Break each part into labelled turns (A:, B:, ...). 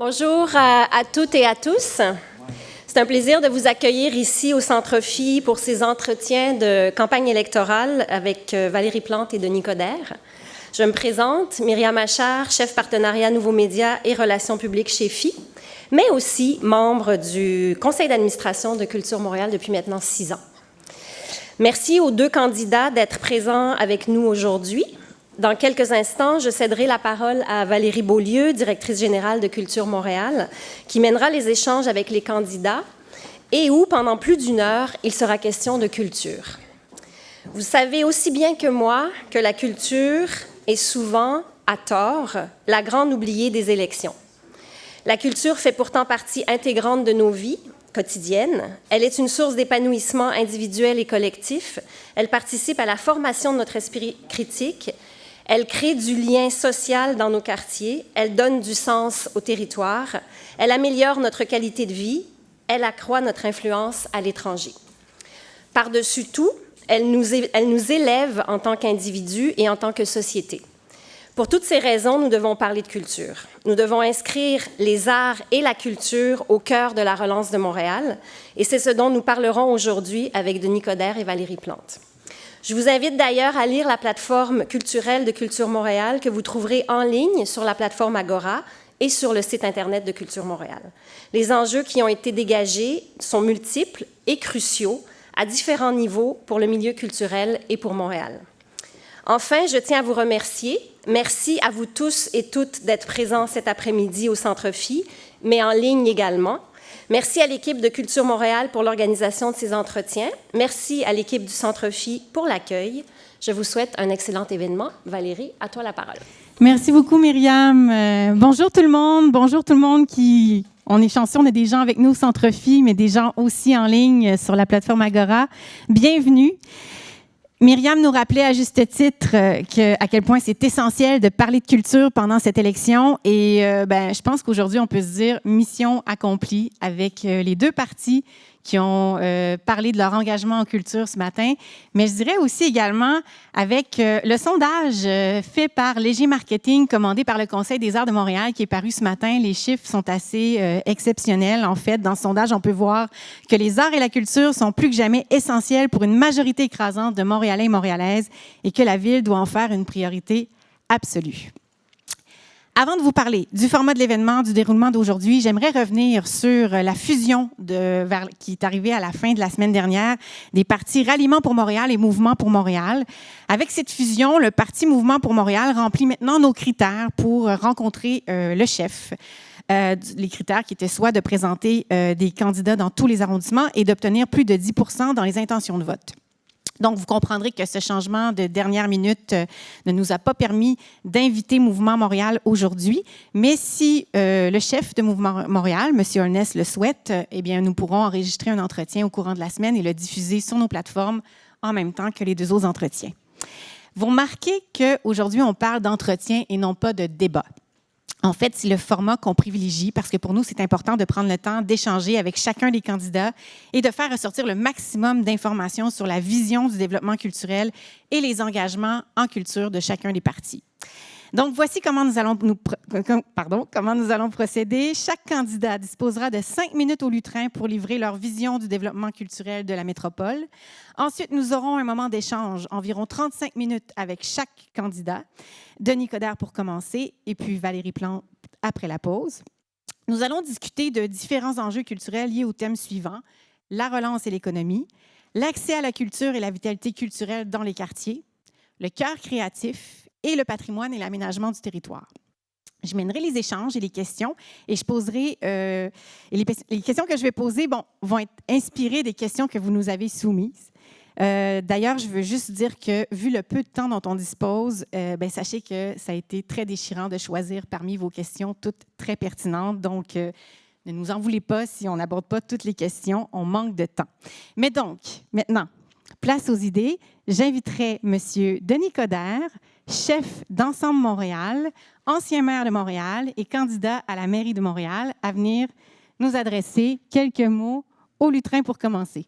A: Bonjour à toutes et à tous. C'est un plaisir de vous accueillir ici au Centre Phi pour ces entretiens de campagne électorale avec Valérie Plante et Denis Coderre. Je me présente, Myriam Achard, chef partenariat Nouveaux Médias et Relations publiques chez Phi, mais aussi membre du conseil d'administration de Culture Montréal depuis maintenant 6 ans. Merci aux 2 candidats d'être présents avec nous aujourd'hui. Dans quelques instants, je céderai la parole à Valérie Beaulieu, directrice générale de Culture Montréal, qui mènera les échanges avec les candidats et où, pendant plus d'1 heure, il sera question de culture. Vous savez aussi bien que moi que la culture est souvent, à tort, la grande oubliée des élections. La culture fait pourtant partie intégrante de nos vies quotidiennes. Elle est une source d'épanouissement individuel et collectif. Elle participe à la formation de notre esprit critique. Elle crée du lien social dans nos quartiers, elle donne du sens au territoire, elle améliore notre qualité de vie, elle accroît notre influence à l'étranger. Par-dessus tout, elle nous élève en tant qu'individus et en tant que société. Pour toutes ces raisons, nous devons parler de culture. Nous devons inscrire les arts et la culture au cœur de la relance de Montréal, et c'est ce dont nous parlerons aujourd'hui avec Denis Coderre et Valérie Plante. Je vous invite d'ailleurs à lire la plateforme culturelle de Culture Montréal que vous trouverez en ligne sur la plateforme Agora et sur le site Internet de Culture Montréal. Les enjeux qui ont été dégagés sont multiples et cruciaux à différents niveaux pour le milieu culturel et pour Montréal. Enfin, je tiens à vous remercier. Merci à vous tous et toutes d'être présents cet après-midi au Centre Phi, mais en ligne également. Merci à l'équipe de Culture Montréal pour l'organisation de ces entretiens. Merci à l'équipe du Centre Phi pour l'accueil. Je vous souhaite un excellent événement. Valérie, à toi la parole.
B: Merci beaucoup, Myriam. Bonjour tout le monde. Bonjour tout le monde qui... On est chanceux, on a des gens avec nous au Centre Phi, mais des gens aussi en ligne sur la plateforme Agora. Bienvenue. Myriam nous rappelait à juste titre à quel point c'est essentiel de parler de culture pendant cette élection. Et je pense qu'aujourd'hui, on peut se dire mission accomplie avec les 2 partis qui ont parlé de leur engagement en culture ce matin. Mais je dirais aussi également avec le sondage fait par Léger Marketing, commandé par le Conseil des arts de Montréal, qui est paru ce matin. Les chiffres sont assez exceptionnels. En fait, dans ce sondage, on peut voir que les arts et la culture sont plus que jamais essentiels pour une majorité écrasante de Montréalais et Montréalaises et que la Ville doit en faire une priorité absolue. Avant de vous parler du format de l'événement, du déroulement d'aujourd'hui, j'aimerais revenir sur la fusion qui est arrivée à la fin de la semaine dernière des partis Ralliement pour Montréal et Mouvement pour Montréal. Avec cette fusion, le parti Mouvement pour Montréal remplit maintenant nos critères pour rencontrer le chef. Les critères qui étaient soit de présenter des candidats dans tous les arrondissements et d'obtenir plus de 10% dans les intentions de vote. Donc, vous comprendrez que ce changement de dernière minute ne nous a pas permis d'inviter Mouvement Montréal aujourd'hui. Mais si le chef de Mouvement Montréal, M. Holness, le souhaite, eh bien, nous pourrons enregistrer un entretien au courant de la semaine et le diffuser sur nos plateformes en même temps que les 2 autres entretiens. Vous remarquez qu'aujourd'hui, on parle d'entretien et non pas de débat. En fait, c'est le format qu'on privilégie parce que pour nous, c'est important de prendre le temps d'échanger avec chacun des candidats et de faire ressortir le maximum d'informations sur la vision du développement culturel et les engagements en culture de chacun des partis. Donc, voici comment nous allons procéder. Chaque candidat disposera de 5 minutes au lutrin pour livrer leur vision du développement culturel de la métropole. Ensuite, nous aurons un moment d'échange, environ 35 minutes avec chaque candidat. Denis Coderre pour commencer et puis Valérie Plante après la pause. Nous allons discuter de différents enjeux culturels liés au thème suivant, la relance et l'économie, l'accès à la culture et la vitalité culturelle dans les quartiers, le cœur créatif et le patrimoine et l'aménagement du territoire. Je mènerai les échanges et les questions et je poserai les questions que je vais poser vont être inspirées des questions que vous nous avez soumises. D'ailleurs, je veux juste dire que, vu le peu de temps dont on dispose, sachez que ça a été très déchirant de choisir parmi vos questions, toutes très pertinentes. Donc, ne nous en voulez pas si on n'aborde pas toutes les questions, on manque de temps. Mais donc, maintenant, place aux idées. J'inviterai M. Denis Coderre, chef d'Ensemble Montréal, ancien maire de Montréal et candidat à la mairie de Montréal, à venir nous adresser quelques mots au lutrin pour commencer.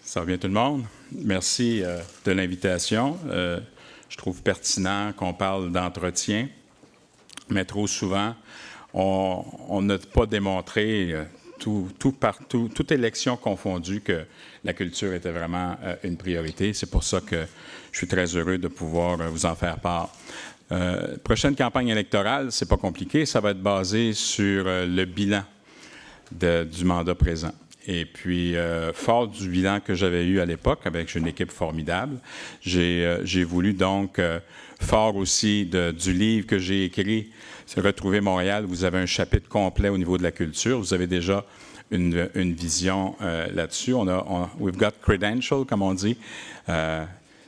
C: Ça va bien tout le monde? Merci de l'invitation. Je trouve pertinent qu'on parle d'entretien, mais trop souvent, on n'a pas démontré, toute élection confondue, que la culture était vraiment une priorité. C'est pour ça que je suis très heureux de pouvoir vous en faire part. Prochaine campagne électorale, c'est pas compliqué, ça va être basé sur le bilan du mandat présent. Et puis, fort du bilan que j'avais eu à l'époque, avec une équipe formidable, j'ai voulu donc, fort aussi du livre que j'ai écrit, c'est Retrouver Montréal, vous avez un chapitre complet au niveau de la culture. Vous avez déjà une vision là-dessus. We've got credential, comme on dit.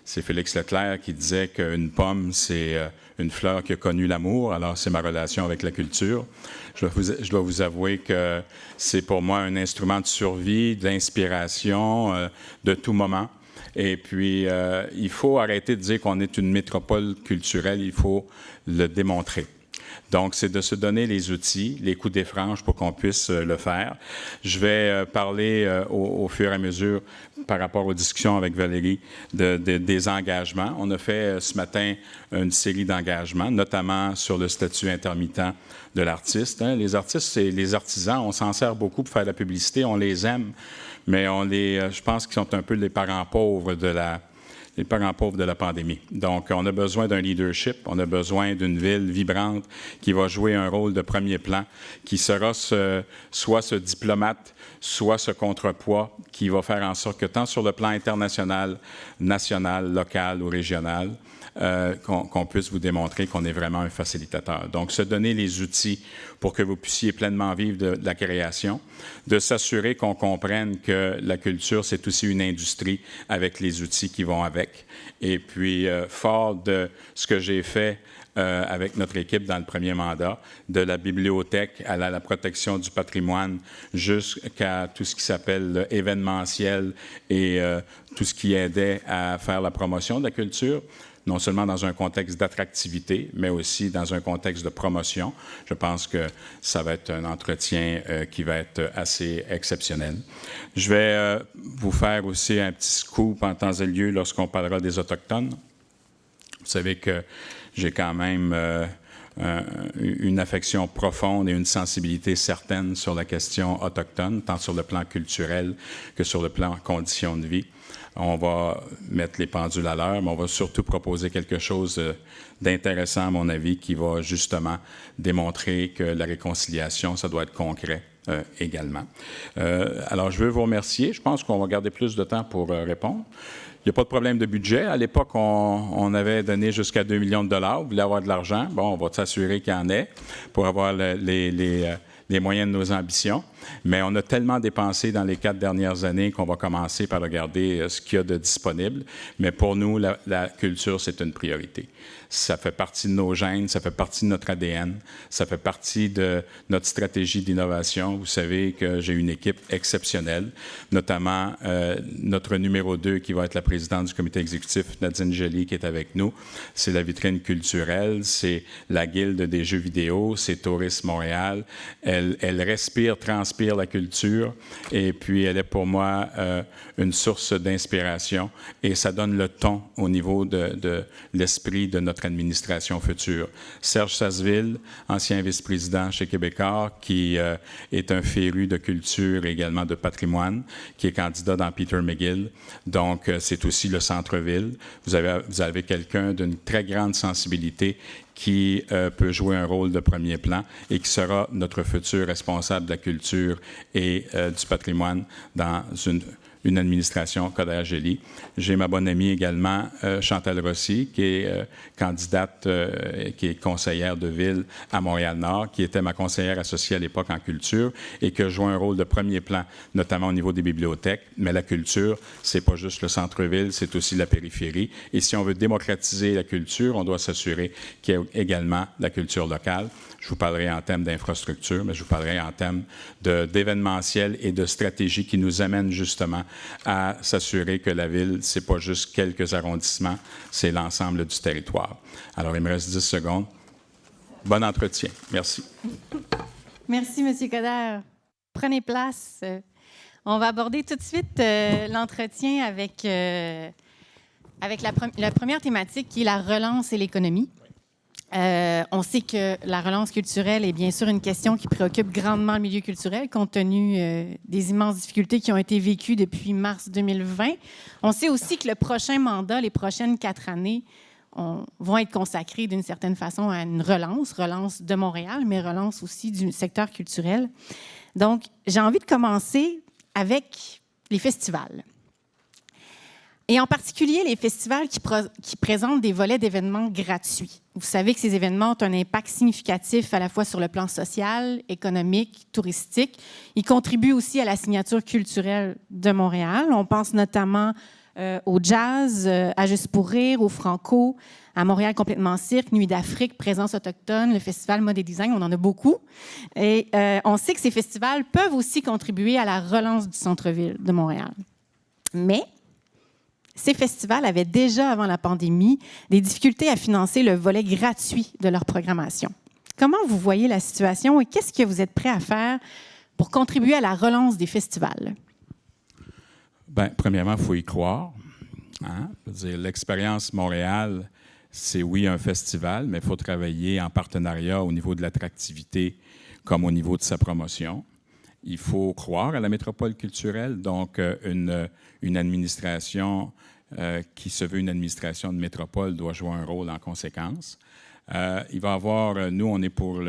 C: C'est Félix Leclerc qui disait qu'une pomme, c'est une fleur qui a connu l'amour. Alors, c'est ma relation avec la culture. Je dois vous avouer que c'est pour moi un instrument de survie, d'inspiration, de tout moment. Et puis, il faut arrêter de dire qu'on est une métropole culturelle. Il faut le démontrer. Donc, c'est de se donner les outils, les coups des franges pour qu'on puisse le faire. Je vais parler au fur et à mesure, par rapport aux discussions avec Valérie, des engagements. On a fait ce matin une série d'engagements, notamment sur le statut intermittent de l'artiste. Les artistes et les artisans, on s'en sert beaucoup pour faire de la publicité, on les aime, mais je pense qu'ils sont un peu les parents pauvres de la pandémie. Donc, on a besoin d'un leadership, on a besoin d'une ville vibrante qui va jouer un rôle de premier plan, qui sera soit ce diplomate, soit ce contrepoids qui va faire en sorte que tant sur le plan international, national, local ou régional, qu'on puisse vous démontrer qu'on est vraiment un facilitateur. Donc, se donner les outils pour que vous puissiez pleinement vivre de la création, de s'assurer qu'on comprenne que la culture, c'est aussi une industrie avec les outils qui vont avec. Et puis, fort de ce que j'ai fait avec notre équipe dans le premier mandat, de la bibliothèque à la protection du patrimoine jusqu'à tout ce qui s'appelle événementiel et tout ce qui aidait à faire la promotion de la culture, non seulement dans un contexte d'attractivité, mais aussi dans un contexte de promotion. Je pense que ça va être un entretien qui va être assez exceptionnel. Je vais vous faire aussi un petit scoop en temps et lieu lorsqu'on parlera des Autochtones. Vous savez que j'ai quand même une affection profonde et une sensibilité certaine sur la question autochtone, tant sur le plan culturel que sur le plan conditions de vie. On va mettre les pendules à l'heure, mais on va surtout proposer quelque chose d'intéressant, à mon avis, qui va justement démontrer que la réconciliation, ça doit être concret également. Alors, je veux vous remercier. Je pense qu'on va garder plus de temps pour répondre. Il n'y a pas de problème de budget. À l'époque, on avait donné jusqu'à 2 millions de dollars. Vous voulez avoir de l'argent? Bon, on va s'assurer qu'il y en ait pour avoir les moyens de nos ambitions. Mais on a tellement dépensé dans les 4 dernières années qu'on va commencer par regarder ce qu'il y a de disponible. Mais pour nous, la culture, c'est une priorité. Ça fait partie de nos gènes, ça fait partie de notre ADN, ça fait partie de notre stratégie d'innovation. Vous savez que j'ai une équipe exceptionnelle, notamment notre numéro 2 qui va être la présidente du comité exécutif, Nadine Joly, qui est avec nous. C'est la vitrine culturelle, c'est la guilde des jeux vidéo, c'est Tourisme Montréal. Elle respire, transpire la culture et puis elle est pour moi une source d'inspiration et ça donne le ton au niveau de l'esprit de notre administration future. Serge Sasseville, ancien vice-président chez Québécois, qui est un féru de culture et également de patrimoine, qui est candidat dans Peter McGill. Donc, c'est aussi le centre-ville. Vous avez quelqu'un d'une très grande sensibilité qui peut jouer un rôle de premier plan et qui sera notre futur responsable de la culture et du patrimoine dans une administration Coderre-Gély. J'ai ma bonne amie également, Chantal Rossi, qui est candidate, qui est conseillère de ville à Montréal-Nord, qui était ma conseillère associée à l'époque en culture et qui a joué un rôle de premier plan, notamment au niveau des bibliothèques. Mais la culture, c'est pas juste le centre-ville, c'est aussi la périphérie. Et si on veut démocratiser la culture, on doit s'assurer qu'il y ait également la culture locale. Je vous parlerai en termes d'infrastructure, mais je vous parlerai en termes d'événementiel et de stratégie qui nous amènent justement à s'assurer que la ville, c'est pas juste quelques arrondissements, c'est l'ensemble du territoire. Alors, il me reste 10 secondes. Bon entretien. Merci.
B: Merci, M. Coderre. Prenez place. On va aborder tout de suite l'entretien avec la première thématique qui est la relance et l'économie. On sait que la relance culturelle est bien sûr une question qui préoccupe grandement le milieu culturel compte tenu des immenses difficultés qui ont été vécues depuis mars 2020. On sait aussi que le prochain mandat, les prochaines 4 années, vont être consacrés d'une certaine façon à une relance de Montréal, mais relance aussi du secteur culturel. Donc, j'ai envie de commencer avec les festivals. Et en particulier, les festivals qui présentent des volets d'événements gratuits. Vous savez que ces événements ont un impact significatif à la fois sur le plan social, économique, touristique. Ils contribuent aussi à la signature culturelle de Montréal. On pense notamment au jazz, à Juste pour rire, au Franco, à Montréal complètement cirque, Nuit d'Afrique, Présence autochtone, le festival Mode et Design, on en a beaucoup. Et on sait que ces festivals peuvent aussi contribuer à la relance du centre-ville de Montréal. Mais ces festivals avaient déjà, avant la pandémie, des difficultés à financer le volet gratuit de leur programmation. Comment vous voyez la situation et qu'est-ce que vous êtes prêt à faire pour contribuer à la relance des festivals?
C: Bien, premièrement, il faut y croire. Hein? Je veux dire, l'expérience Montréal, c'est oui un festival, mais il faut travailler en partenariat au niveau de l'attractivité comme au niveau de sa promotion. Il faut croire à la métropole culturelle, donc une administration qui se veut une administration de métropole doit jouer un rôle en conséquence. Il va y avoir, nous, on est pour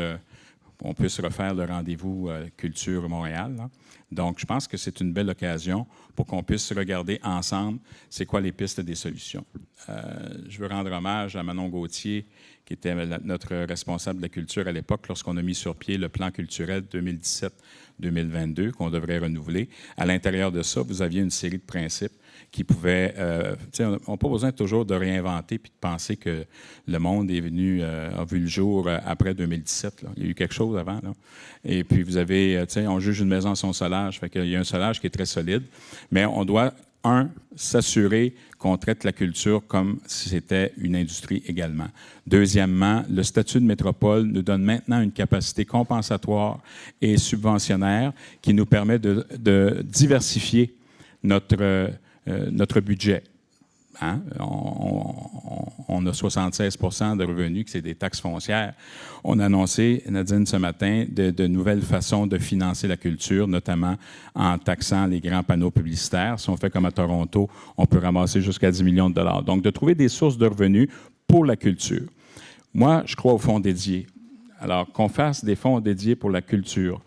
C: on peut se refaire le rendez-vous Culture Montréal. Là. Donc, je pense que c'est une belle occasion pour qu'on puisse regarder ensemble c'est quoi les pistes des solutions. Je veux rendre hommage à Manon Gauthier, qui était notre responsable de la culture à l'époque, lorsqu'on a mis sur pied le plan culturel 2017-2022, qu'on devrait renouveler. À l'intérieur de ça, vous aviez une série de principes qui pouvaient... on n'a pas besoin toujours de réinventer puis de penser que le monde est venu, a vu le jour après 2017. Là. Il y a eu quelque chose avant. Là. Et puis, vous avez... on juge une maison à son solage. Fait qu'il y a un solage qui est très solide. Mais on doit... s'assurer qu'on traite la culture comme si c'était une industrie également. Deuxièmement, le statut de métropole nous donne maintenant une capacité compensatoire et subventionnaire qui nous permet de diversifier notre budget. Hein? On a 76 % de revenus, que c'est des taxes foncières. On a annoncé, Nadine, ce matin, de nouvelles façons de financer la culture, notamment en taxant les grands panneaux publicitaires. Si on fait comme à Toronto, on peut ramasser jusqu'à 10 millions de dollars. Donc, de trouver des sources de revenus pour la culture. Moi, je crois aux fonds dédiés. Alors, qu'on fasse des fonds dédiés pour la culture.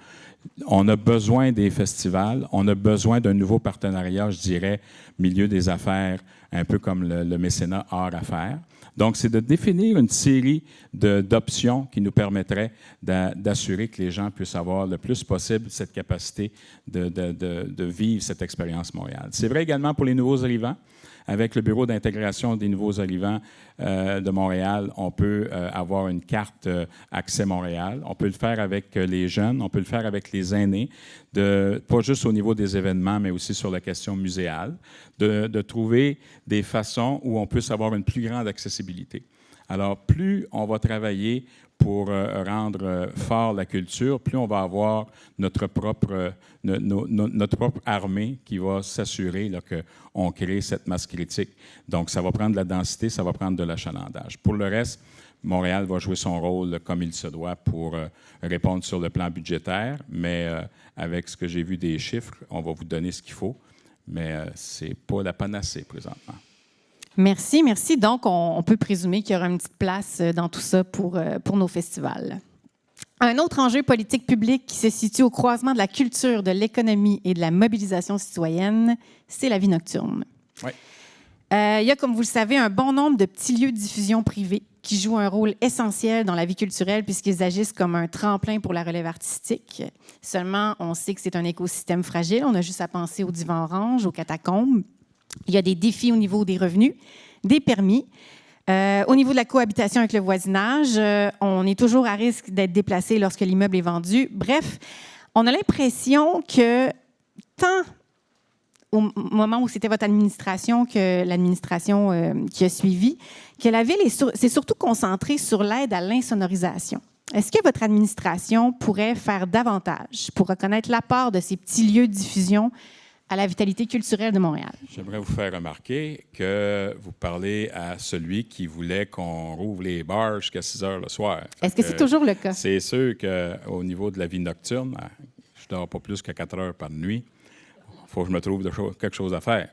C: On a besoin des festivals, on a besoin d'un nouveau partenariat, je dirais, milieu des affaires, un peu comme le mécénat art-affaires. Donc, c'est de définir une série d'options qui nous permettraient d'assurer que les gens puissent avoir le plus possible cette capacité de vivre cette expérience Montréal. C'est vrai également pour les nouveaux arrivants. Avec le Bureau d'intégration des nouveaux arrivants de Montréal, on peut avoir une carte Accès Montréal. On peut le faire avec les jeunes, on peut le faire avec les aînés, pas juste au niveau des événements, mais aussi sur la question muséale, de trouver des façons où on puisse avoir une plus grande accessibilité. Alors, plus on va travailler pour rendre fort la culture, plus on va avoir notre propre armée qui va s'assurer qu'on crée cette masse critique. Donc, ça va prendre de la densité, ça va prendre de l'achalandage. Pour le reste, Montréal va jouer son rôle comme il se doit pour répondre sur le plan budgétaire, mais avec ce que j'ai vu des chiffres, on va vous donner ce qu'il faut, mais ce n'est pas la panacée présentement.
B: Merci, merci. Donc, on peut présumer qu'il y aura une petite place dans tout ça pour nos festivals. Un autre enjeu politique public qui se situe au croisement de la culture, de l'économie et de la mobilisation citoyenne, c'est la vie nocturne.
C: Oui.
B: Il y a, comme vous le savez, un bon nombre de petits lieux de diffusion privés qui jouent un rôle essentiel dans la vie culturelle puisqu'ils agissent comme un tremplin pour la relève artistique. Seulement, on sait que c'est un écosystème fragile. On a juste à penser au Divan Orange, aux catacombes. Il y a des défis au niveau des revenus, des permis. Au niveau de la cohabitation avec le voisinage, on est toujours à risque d'être déplacé lorsque l'immeuble est vendu. Bref, on a l'impression que tant au moment où c'était votre administration que l'administration qui a suivi, que la ville s'est surtout concentrée sur l'aide à l'insonorisation. Est-ce que votre administration pourrait faire davantage pour reconnaître l'apport de ces petits lieux de diffusion à la vitalité culturelle de Montréal?
C: J'aimerais vous faire remarquer que vous parlez à celui qui voulait qu'on rouvre les bars jusqu'à 6 heures le soir.
B: Est-ce que c'est toujours le cas?
C: C'est sûr qu'au niveau de la vie nocturne, je ne dors pas plus que 4 heures par nuit. Il faut que je me trouve quelque chose à faire.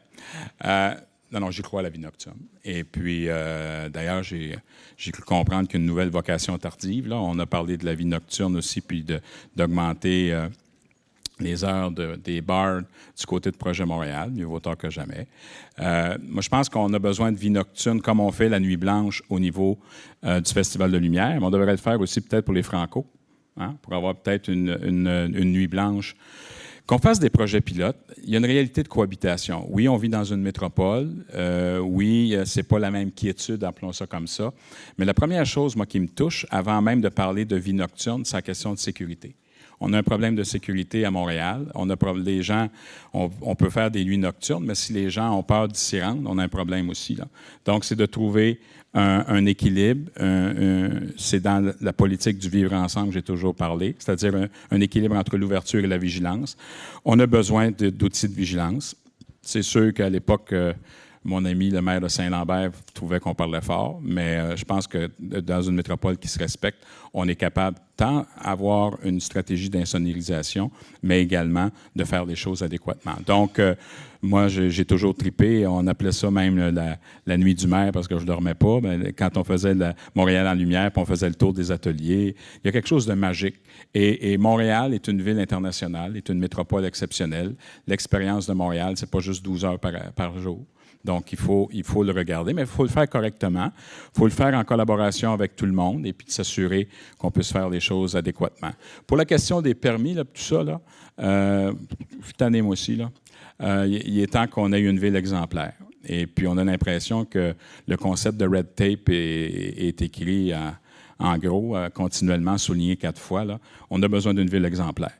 C: Non, j'y crois à la vie nocturne. Et puis, d'ailleurs, j'ai cru comprendre qu'une nouvelle vocation tardive, là, on a parlé de la vie nocturne aussi, puis d'augmenter les heures des bars du côté de Projet Montréal, mieux vaut tard que jamais. Moi, je pense qu'on a besoin de vie nocturne comme on fait la Nuit Blanche au niveau du Festival de Lumière, mais on devrait le faire aussi peut-être pour les Franco, hein, pour avoir peut-être une Nuit Blanche. Qu'on fasse des projets pilotes, il y a une réalité de cohabitation. Oui, on vit dans une métropole. Oui, c'est pas la même quiétude, appelons ça comme ça. Mais la première chose, moi, qui me touche, avant même de parler de vie nocturne, c'est la question de sécurité. On a un problème de sécurité à Montréal. Les gens, on peut faire des nuits nocturnes, mais si les gens ont peur d'y rendre, on a un problème aussi, là. Donc, c'est de trouver un équilibre. C'est dans la politique du vivre ensemble que j'ai toujours parlé, c'est-à-dire un équilibre entre l'ouverture et la vigilance. On a besoin d'outils de vigilance. C'est sûr qu'à l'époque, mon ami, le maire de Saint-Lambert, trouvait qu'on parlait fort, mais je pense que dans une métropole qui se respecte, on est capable tant d'avoir une stratégie d'insonorisation, mais également de faire les choses adéquatement. Donc, moi, j'ai toujours tripé. On appelait ça même la nuit du maire parce que je ne dormais pas. Mais quand on faisait Montréal en lumière, puis on faisait le tour des ateliers, il y a quelque chose de magique. Et Montréal est une ville internationale, est une métropole exceptionnelle. L'expérience de Montréal, c'est pas juste 12 heures par jour. Donc, il faut le regarder, mais il faut le faire correctement. Il faut le faire en collaboration avec tout le monde et puis de s'assurer qu'on puisse faire les choses adéquatement. Pour la question des permis, là, tout ça, là, je suis tanné, moi aussi, là. Il est temps qu'on ait une ville exemplaire. Et puis, on a l'impression que le concept de red tape est écrit en gros, continuellement, souligné 4 fois, là. On a besoin d'une ville exemplaire.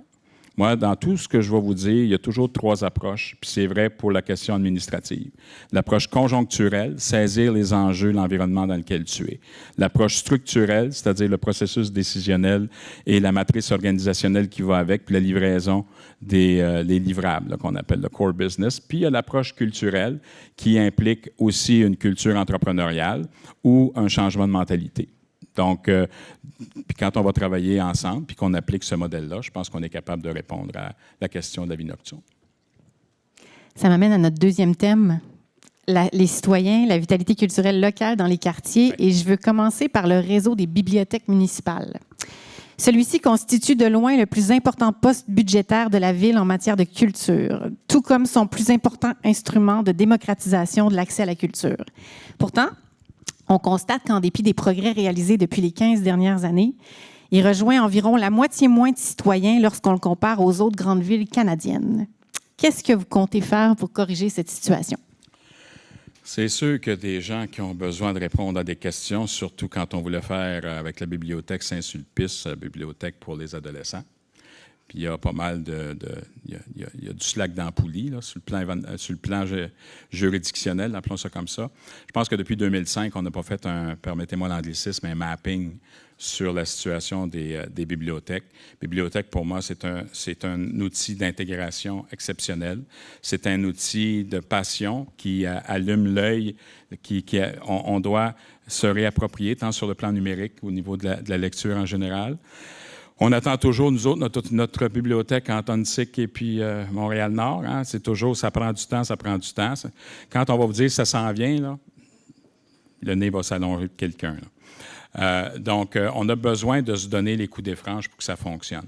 C: Moi, dans tout ce que je vais vous dire, il y a toujours 3 approches, puis c'est vrai pour la question administrative. L'approche conjoncturelle, saisir les enjeux, l'environnement dans lequel tu es. L'approche structurelle, c'est-à-dire le processus décisionnel et la matrice organisationnelle qui va avec, puis la livraison des livrables, là, qu'on appelle le core business. Puis il y a l'approche culturelle qui implique aussi une culture entrepreneuriale ou un changement de mentalité. Donc, puis quand on va travailler ensemble, puis qu'on applique ce modèle-là, je pense qu'on est capable de répondre à la question de la vie nocturne.
B: Ça m'amène à notre deuxième thème, les citoyens, la vitalité culturelle locale dans les quartiers. Oui. Et je veux commencer par le réseau des bibliothèques municipales. Celui-ci constitue de loin le plus important poste budgétaire de la ville en matière de culture, tout comme son plus important instrument de démocratisation de l'accès à la culture. Pourtant, on constate qu'en dépit des progrès réalisés depuis les 15 dernières années, il rejoint environ la moitié moins de citoyens lorsqu'on le compare aux autres grandes villes canadiennes. Qu'est-ce que vous comptez faire pour corriger cette situation?
C: C'est sûr que des gens qui ont besoin de répondre à des questions, surtout quand on voulait faire avec la bibliothèque Saint-Sulpice, la bibliothèque pour les adolescents. Puis il y a pas mal il y a du slack dans la poulie, là, sur le plan juridictionnel, appelons ça comme ça. Je pense que depuis 2005, on n'a pas fait permettez-moi l'anglicisme, un mapping sur la situation des bibliothèques. Bibliothèque, pour moi, c'est un outil d'intégration exceptionnel. C'est un outil de passion qui allume l'œil, on doit se réapproprier, tant sur le plan numérique au niveau de la lecture en général. On attend toujours, nous autres, notre bibliothèque Anton Sick et puis Montréal-Nord. Hein, c'est toujours, ça prend du temps, ça prend du temps. Quand on va vous dire ça s'en vient, là, le nez va s'allonger de quelqu'un. Donc, on a besoin de se donner les coups des franges pour que ça fonctionne.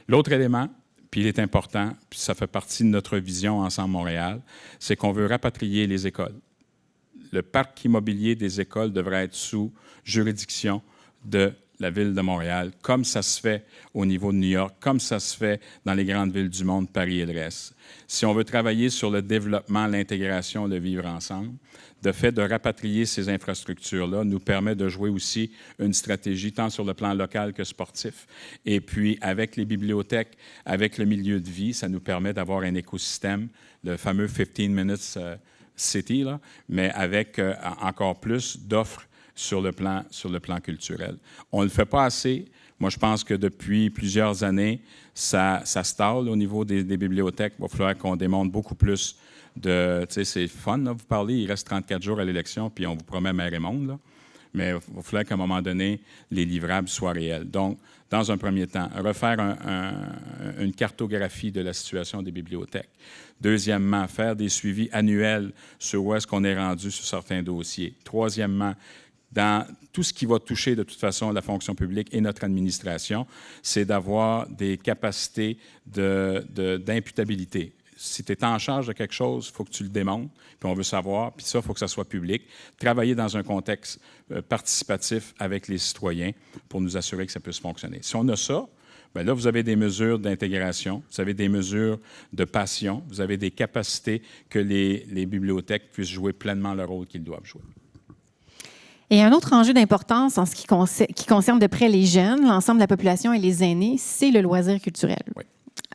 C: L'autre élément, puis il est important, puis ça fait partie de notre vision Ensemble Montréal, c'est qu'on veut rapatrier les écoles. Le parc immobilier des écoles devrait être sous juridiction de la ville de Montréal, comme ça se fait au niveau de New York, comme ça se fait dans les grandes villes du monde, Paris et le reste. Si on veut travailler sur le développement, l'intégration, le vivre ensemble, le fait de rapatrier ces infrastructures-là nous permet de jouer aussi une stratégie tant sur le plan local que sportif. Et puis, avec les bibliothèques, avec le milieu de vie, ça nous permet d'avoir un écosystème, le fameux 15 Minutes City, là, mais avec encore plus d'offres sur le plan culturel. On ne le fait pas assez Moi, je pense que depuis plusieurs années, ça stalle au niveau des bibliothèques. Il va falloir qu'on démontre beaucoup plus de... Tu sais, c'est fun, là, vous parlez, il reste 34 jours à l'élection, puis on vous promet mer et monde, là. Mais il va falloir qu'à un moment donné, les livrables soient réels. Donc, dans un premier temps, refaire une cartographie de la situation des bibliothèques. Deuxièmement, faire des suivis annuels sur où est-ce qu'on est rendu sur certains dossiers. Troisièmement, dans tout ce qui va toucher de toute façon la fonction publique et notre administration, c'est d'avoir des capacités d'imputabilité. Si tu es en charge de quelque chose, il faut que tu le démontres, puis on veut savoir, puis ça, il faut que ça soit public. Travailler dans un contexte participatif avec les citoyens pour nous assurer que ça puisse fonctionner. Si on a ça, bien là, vous avez des mesures d'intégration, vous avez des mesures de passion, vous avez des capacités que les bibliothèques puissent jouer pleinement le rôle qu'ils doivent jouer.
B: Et un autre enjeu d'importance en ce qui concerne de près les jeunes, l'ensemble de la population et les aînés, c'est le loisir culturel.
C: Oui.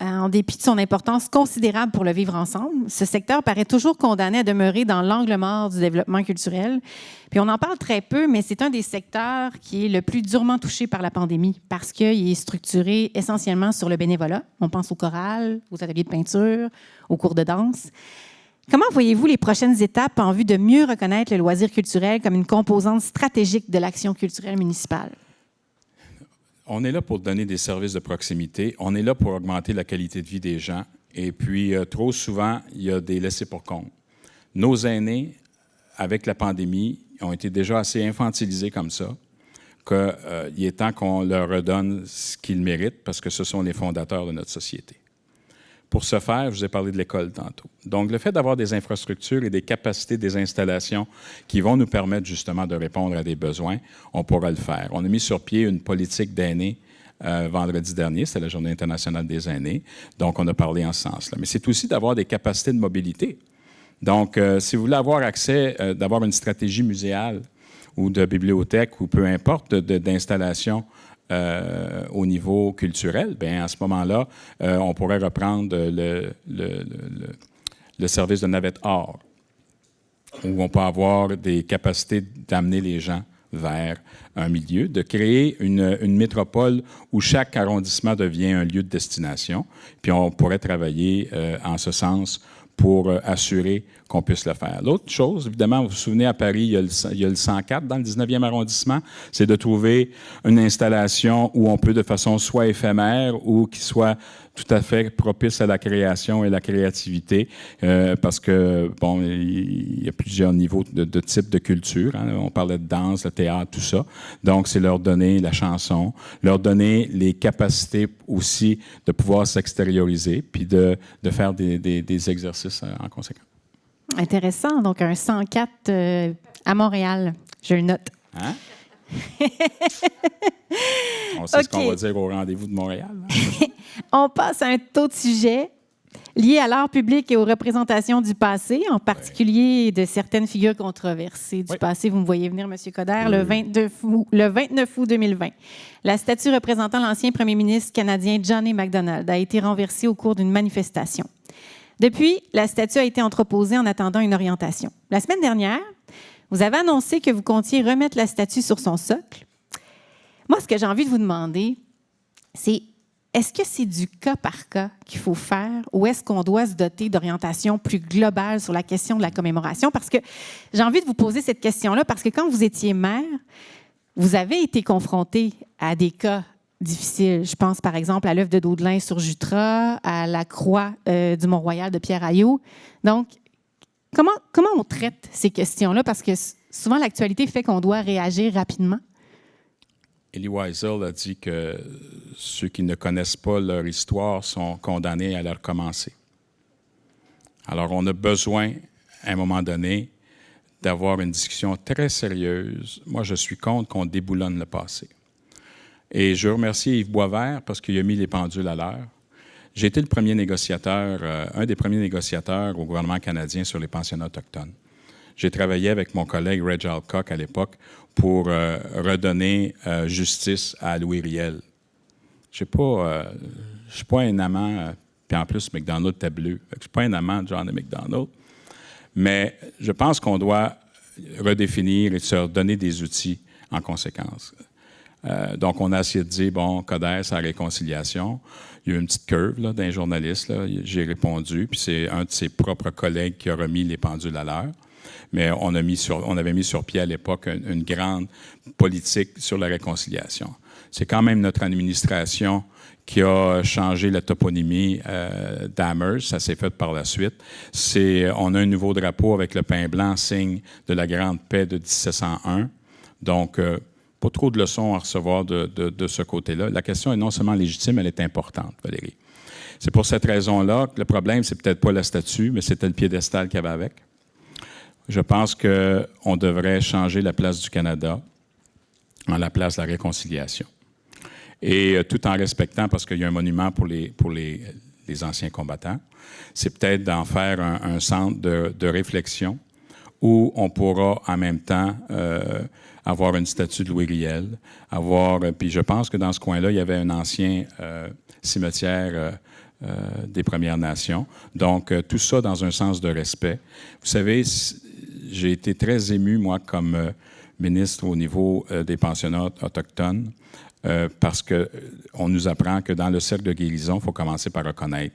B: En dépit de son importance considérable pour le vivre ensemble, ce secteur paraît toujours condamné à demeurer dans l'angle mort du développement culturel. Puis on en parle très peu, mais c'est un des secteurs qui est le plus durement touché par la pandémie parce qu'il est structuré essentiellement sur le bénévolat. On pense aux chorales, aux ateliers de peinture, aux cours de danse. Comment voyez-vous les prochaines étapes en vue de mieux reconnaître le loisir culturel comme une composante stratégique de l'action culturelle municipale?
C: On est là pour donner des services de proximité. On est là pour augmenter la qualité de vie des gens. Et puis, trop souvent, il y a des laissés-pour-compte. Nos aînés, avec la pandémie, ont été déjà assez infantilisés comme ça, qu'il est temps qu'on leur redonne ce qu'ils méritent parce que ce sont les fondateurs de notre société. Pour ce faire, je vous ai parlé de l'école tantôt. Donc, le fait d'avoir des infrastructures et des capacités, des installations qui vont nous permettre justement de répondre à des besoins, on pourra le faire. On a mis sur pied une politique d'aînés vendredi dernier, c'était la Journée internationale des aînés. Donc, on a parlé en ce sens-là. Mais c'est aussi d'avoir des capacités de mobilité. Donc, si vous voulez avoir accès, d'avoir une stratégie muséale ou de bibliothèque ou peu importe d'installation au niveau culturel, bien, à ce moment-là, on pourrait reprendre le service de navette or, où on peut avoir des capacités d'amener les gens vers un milieu, de créer une métropole où chaque arrondissement devient un lieu de destination, puis on pourrait travailler en ce sens pour assurer qu'on puisse le faire. L'autre chose, évidemment, vous vous souvenez, à Paris, il y a le 104 dans le 19e arrondissement, c'est de trouver une installation où on peut, de façon soit éphémère ou qui soit tout à fait propice à la création et la créativité, parce que, bon, il y a plusieurs niveaux de types de culture. Hein. On parlait de danse, de théâtre, tout ça. Donc, c'est leur donner la chanson, leur donner les capacités aussi de pouvoir s'extérioriser, puis de faire des exercices en conséquence.
B: Intéressant. Donc, un 104 à Montréal. Je le note.
C: Hein? On sait ce qu'on va dire au rendez-vous de Montréal.
B: On passe à un autre sujet lié à l'art public et aux représentations du passé, en particulier de certaines figures controversées du passé. Vous me voyez venir, M. Coderre, le 29 août 2020. La statue représentant l'ancien premier ministre canadien John A. Macdonald a été renversée au cours d'une manifestation. Depuis, la statue a été entreposée en attendant une orientation. La semaine dernière, vous avez annoncé que vous comptiez remettre la statue sur son socle. Moi, ce que j'ai envie de vous demander, c'est est-ce que c'est du cas par cas qu'il faut faire ou est-ce qu'on doit se doter d'orientations plus globales sur la question de la commémoration? Parce que j'ai envie de vous poser cette question-là parce que quand vous étiez maire, vous avez été confronté à des cas difficiles. Je pense par exemple à l'œuvre de Daudelin sur Jutras, à la croix du Mont-Royal de Pierre Ayoult. Donc, comment on traite ces questions-là? Parce que souvent, l'actualité fait qu'on doit réagir rapidement.
C: Elie Wiesel a dit que ceux qui ne connaissent pas leur histoire sont condamnés à la recommencer. Alors, on a besoin, à un moment donné, d'avoir une discussion très sérieuse. Moi, je suis contre qu'on déboulonne le passé. Et je remercie Yves Boisvert parce qu'il a mis les pendules à l'heure. J'ai été le premier négociateur, un des premiers négociateurs au gouvernement canadien sur les pensionnats autochtones. J'ai travaillé avec mon collègue Reg Alcock à l'époque pour redonner justice à Louis Riel. Je ne suis pas un amant, puis en plus, McDonald était bleu. Je ne suis pas un amant de John A. Macdonald. Mais je pense qu'on doit redéfinir et se redonner des outils en conséquence. Donc, on a essayé de dire, bon, CODER, c'est la réconciliation. Il y a eu une petite curve là, d'un journaliste. Là. J'ai répondu, puis c'est un de ses propres collègues qui a remis les pendules à l'heure. Mais on avait mis sur pied à l'époque une grande politique sur la réconciliation. C'est quand même notre administration qui a changé la toponymie d'Amherst. Ça s'est fait par la suite. On a un nouveau drapeau avec le pain blanc, signe de la Grande Paix de 1701. Donc, pas trop de leçons à recevoir de ce côté-là. La question est non seulement légitime, elle est importante, Valérie. C'est pour cette raison-là que le problème, c'est peut-être pas la statue, mais c'était le piédestal qu'il y avait avec. Je pense qu'on devrait changer la place du Canada en la place de la réconciliation. Et tout en respectant, parce qu'il y a un monument pour les anciens combattants, c'est peut-être d'en faire un centre de réflexion où on pourra en même temps avoir une statue de Louis Riel, puis je pense que dans ce coin-là, il y avait un ancien cimetière des Premières Nations. Donc, tout ça dans un sens de respect. Vous savez, j'ai été très ému, moi, comme ministre au niveau des pensionnats autochtones, parce qu'on nous apprend que dans le cercle de guérison, il faut commencer par reconnaître.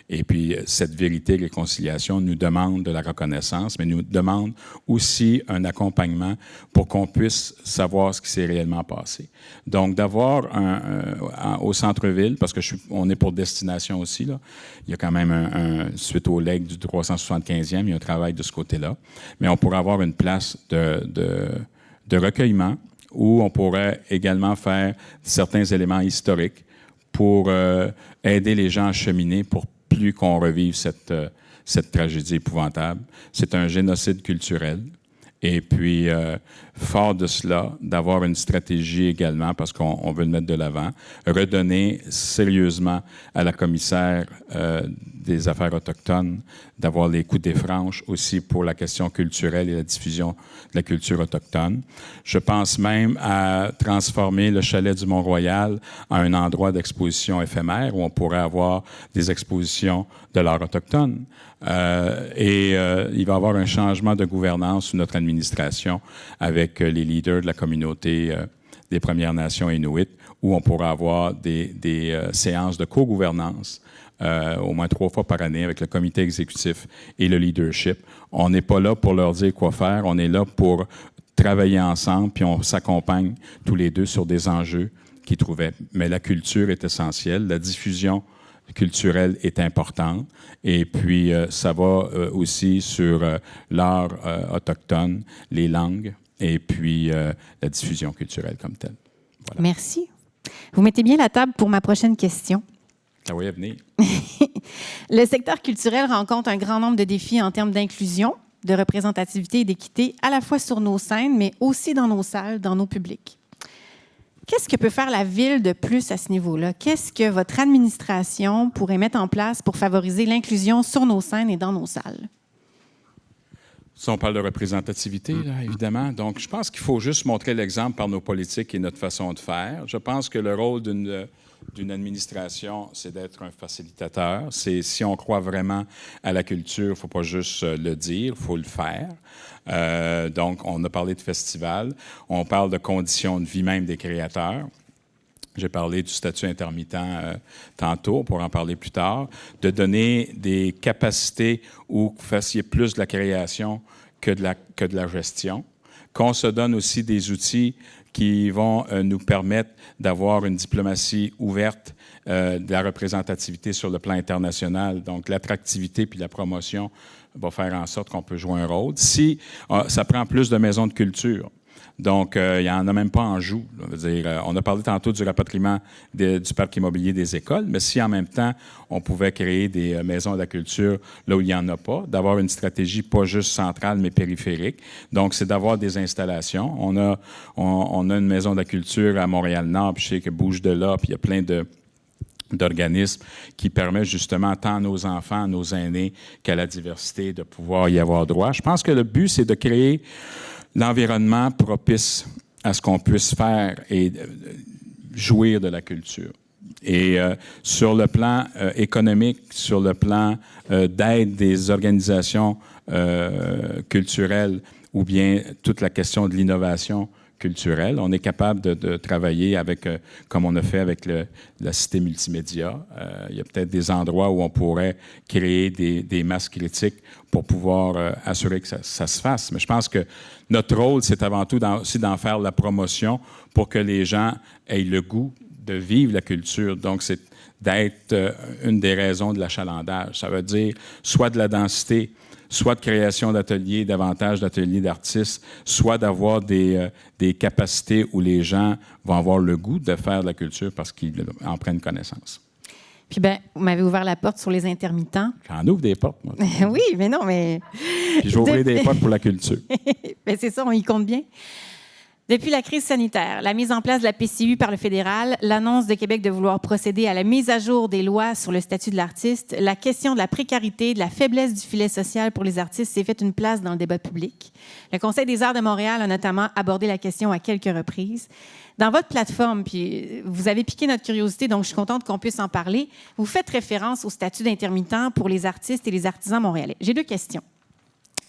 C: Et puis, cette vérité, réconciliation, nous demande de la reconnaissance, mais nous demande aussi un accompagnement pour qu'on puisse savoir ce qui s'est réellement passé. Donc, d'avoir au centre-ville, parce qu'on est pour destination aussi, là, il y a quand même suite au legs du 375e, il y a un travail de ce côté-là, mais on pourrait avoir une place de recueillement où on pourrait également faire certains éléments historiques pour aider les gens à cheminer pour plus qu'on revive cette tragédie épouvantable. C'est un génocide culturel. Et puis, fort de cela, d'avoir une stratégie également, parce qu'on veut le mettre de l'avant, redonner sérieusement à la commissaire des Affaires autochtones, d'avoir les coups des franches aussi pour la question culturelle et la diffusion de la culture autochtone. Je pense même à transformer le chalet du Mont-Royal en un endroit d'exposition éphémère où on pourrait avoir des expositions de l'art autochtone. Il va y avoir un changement de gouvernance sous notre administration avec les leaders de la communauté des Premières Nations inuites, où on pourra avoir des séances de co-gouvernance au moins 3 fois par année avec le comité exécutif et le leadership. On n'est pas là pour leur dire quoi faire, on est là pour travailler ensemble, puis on s'accompagne tous les deux sur des enjeux qu'ils trouvaient. Mais la culture est essentielle, la diffusion culturelle est importante, et puis ça va aussi sur l'art autochtone, les langues, et puis la diffusion culturelle comme telle. Voilà.
B: Merci. Vous mettez bien la table pour ma prochaine question.
C: Ah oui, à venir.
B: Le secteur culturel rencontre un grand nombre de défis en termes d'inclusion, de représentativité et d'équité, à la fois sur nos scènes, mais aussi dans nos salles, dans nos publics. Qu'est-ce que peut faire la Ville de plus à ce niveau-là? Qu'est-ce que votre administration pourrait mettre en place pour favoriser l'inclusion sur nos scènes et dans nos salles?
C: Si on parle de représentativité, là, évidemment. Donc, je pense qu'il faut juste montrer l'exemple par nos politiques et notre façon de faire. Je pense que le rôle d'une administration, c'est d'être un facilitateur. Si on croit vraiment à la culture, il ne faut pas juste le dire, il faut le faire. Donc, on a parlé de festivals. On parle de conditions de vie même des créateurs. J'ai parlé du statut intermittent tantôt, on pourra en parler plus tard, de donner des capacités où vous fassiez plus de la création que de la gestion, qu'on se donne aussi des outils qui vont nous permettre d'avoir une diplomatie ouverte, de la représentativité sur le plan international, donc l'attractivité puis la promotion va faire en sorte qu'on peut jouer un rôle. Si ça prend plus de maisons de culture, donc, il n'y en a même pas en joue. On a parlé tantôt du rapatriement du parc immobilier des écoles, mais si en même temps, on pouvait créer des maisons de la culture là où il n'y en a pas, d'avoir une stratégie pas juste centrale, mais périphérique. Donc, c'est d'avoir des installations. On a une maison de la culture à Montréal-Nord, puis je sais que Bouge de là, puis il y a plein d'organismes qui permettent justement tant à nos enfants, à nos aînés, qu'à la diversité de pouvoir y avoir droit. Je pense que le but, c'est de créer l'environnement propice à ce qu'on puisse faire et jouir de la culture. Et sur le plan économique, sur le plan d'aide des organisations culturelles ou bien toute la question de l'innovation culturelle. On est capable de travailler avec, comme on a fait avec la cité multimédia. Il y a peut-être des endroits où on pourrait créer des masses critiques pour pouvoir assurer que ça se fasse. Mais je pense que notre rôle, c'est avant tout aussi d'en faire la promotion pour que les gens aient le goût de vivre la culture. Donc, c'est d'être une des raisons de l'achalandage. Ça veut dire soit de la densité, soit de création d'ateliers, davantage d'ateliers d'artistes, soit d'avoir des capacités où les gens vont avoir le goût de faire de la culture parce qu'ils en prennent connaissance.
B: Puis, vous m'avez ouvert la porte sur les intermittents.
C: J'en ouvre des portes, moi.
B: Oui, mais non, mais...
C: Puis je vais ouvrir des portes pour la culture.
B: Bien, c'est ça, on y compte bien. Depuis la crise sanitaire, la mise en place de la PCU par le fédéral, l'annonce de Québec de vouloir procéder à la mise à jour des lois sur le statut de l'artiste, la question de la précarité, de la faiblesse du filet social pour les artistes s'est fait une place dans le débat public. Le Conseil des arts de Montréal a notamment abordé la question à quelques reprises. Dans votre plateforme, puis vous avez piqué notre curiosité, donc je suis contente qu'on puisse en parler, vous faites référence au statut d'intermittent pour les artistes et les artisans montréalais. J'ai 2 questions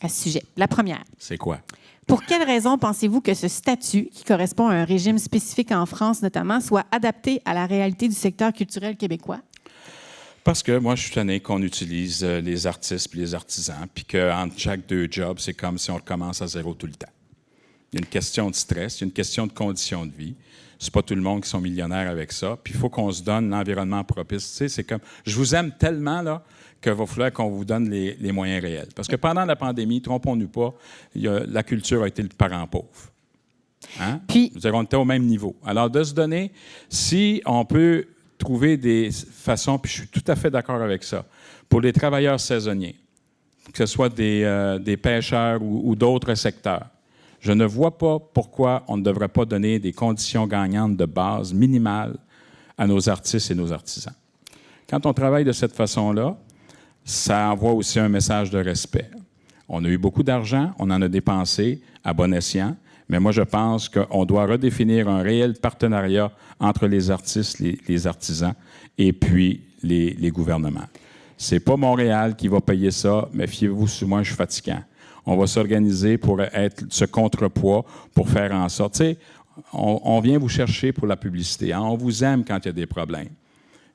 B: à ce sujet. La première.
C: C'est quoi?
B: Pour quelles raisons pensez-vous que ce statut, qui correspond à un régime spécifique en France notamment, soit adapté à la réalité du secteur culturel québécois?
C: Parce que moi, je suis tanné qu'on utilise les artistes et les artisans, puis qu'entre chaque 2 jobs, c'est comme si on recommence à zéro tout le temps. Il y a une question de stress, il y a une question de conditions de vie. C'est pas tout le monde qui sont millionnaires avec ça. Puis il faut qu'on se donne l'environnement propice. Tu sais, c'est comme, je vous aime tellement, là, qu'il va falloir qu'on vous donne les moyens réels. Parce que pendant la pandémie, trompons-nous pas, la culture a été le parent pauvre. Hein?
B: Puis,
C: on était au même niveau. Alors, de se donner, si on peut trouver des façons, puis je suis tout à fait d'accord avec ça, pour les travailleurs saisonniers, que ce soit des pêcheurs ou d'autres secteurs, je ne vois pas pourquoi on ne devrait pas donner des conditions gagnantes de base minimales à nos artistes et nos artisans. Quand on travaille de cette façon-là, ça envoie aussi un message de respect. On a eu beaucoup d'argent, on en a dépensé à bon escient, mais moi, je pense qu'on doit redéfinir un réel partenariat entre les artistes, les artisans et puis les gouvernements. C'est pas Montréal qui va payer ça, mais fiez-vous sur moi, je suis fatigant. On va s'organiser pour être ce contrepoids, pour faire en sorte. Tu sais, on vient vous chercher pour la publicité. Hein? On vous aime quand il y a des problèmes.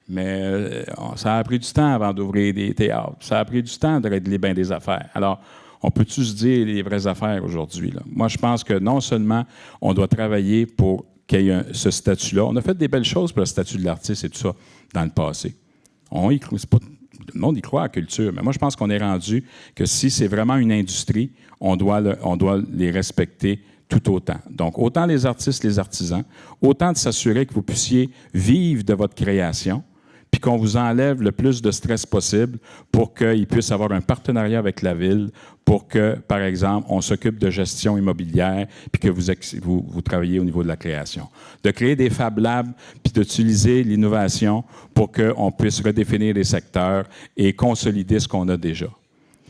C: Mais ça a pris du temps avant d'ouvrir des théâtres. Ça a pris du temps de régler bien des affaires. Alors, on peut-tu se dire les vraies affaires aujourd'hui, là? Moi, je pense que non seulement on doit travailler pour qu'il y ait ce statut-là. On a fait des belles choses pour le statut de l'artiste et tout ça dans le passé. Tout le monde y croit à la culture, mais moi, je pense qu'on est rendu que si c'est vraiment une industrie, on doit les respecter tout autant. Donc, autant les artistes, les artisans, autant de s'assurer que vous puissiez vivre de votre création, puis qu'on vous enlève le plus de stress possible pour qu'ils puissent avoir un partenariat avec la ville, pour que, par exemple, on s'occupe de gestion immobilière, puis que vous travaillez au niveau de la création. De créer des Fab Labs, puis d'utiliser l'innovation pour qu'on puisse redéfinir les secteurs et consolider ce qu'on a déjà.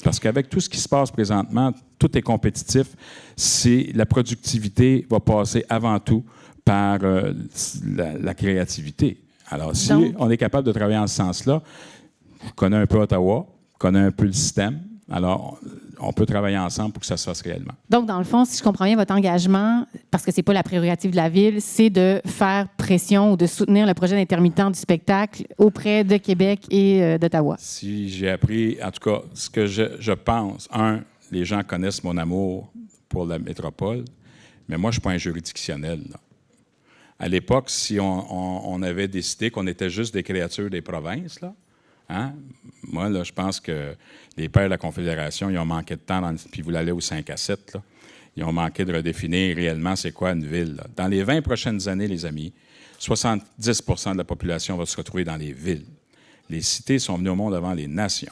C: Parce qu'avec tout ce qui se passe présentement, tout est compétitif. La productivité va passer avant tout par la créativité. Alors, si on est capable de travailler en ce sens-là, on connaît un peu Ottawa, on connaît un peu le système, alors on peut travailler ensemble pour que ça se fasse réellement.
B: Donc, dans le fond, si je comprends bien, votre engagement, parce que ce n'est pas la prérogative de la Ville, c'est de faire pression ou de soutenir le projet d'intermittent du spectacle auprès de Québec et d'Ottawa.
C: Si j'ai appris, en tout cas, ce que je pense, les gens connaissent mon amour pour la métropole, mais moi, je ne suis pas un juridictionnel, là. À l'époque, si on avait décidé qu'on était juste des créatures des provinces, là, hein? Moi, là, je pense que les pères de la Confédération, ils ont manqué de temps, puis vous l'allez au 5 à 7, là, ils ont manqué de redéfinir réellement c'est quoi une ville. Là. Dans les 20 prochaines années, les amis, 70 % de la population va se retrouver dans les villes. Les cités sont venues au monde avant les nations.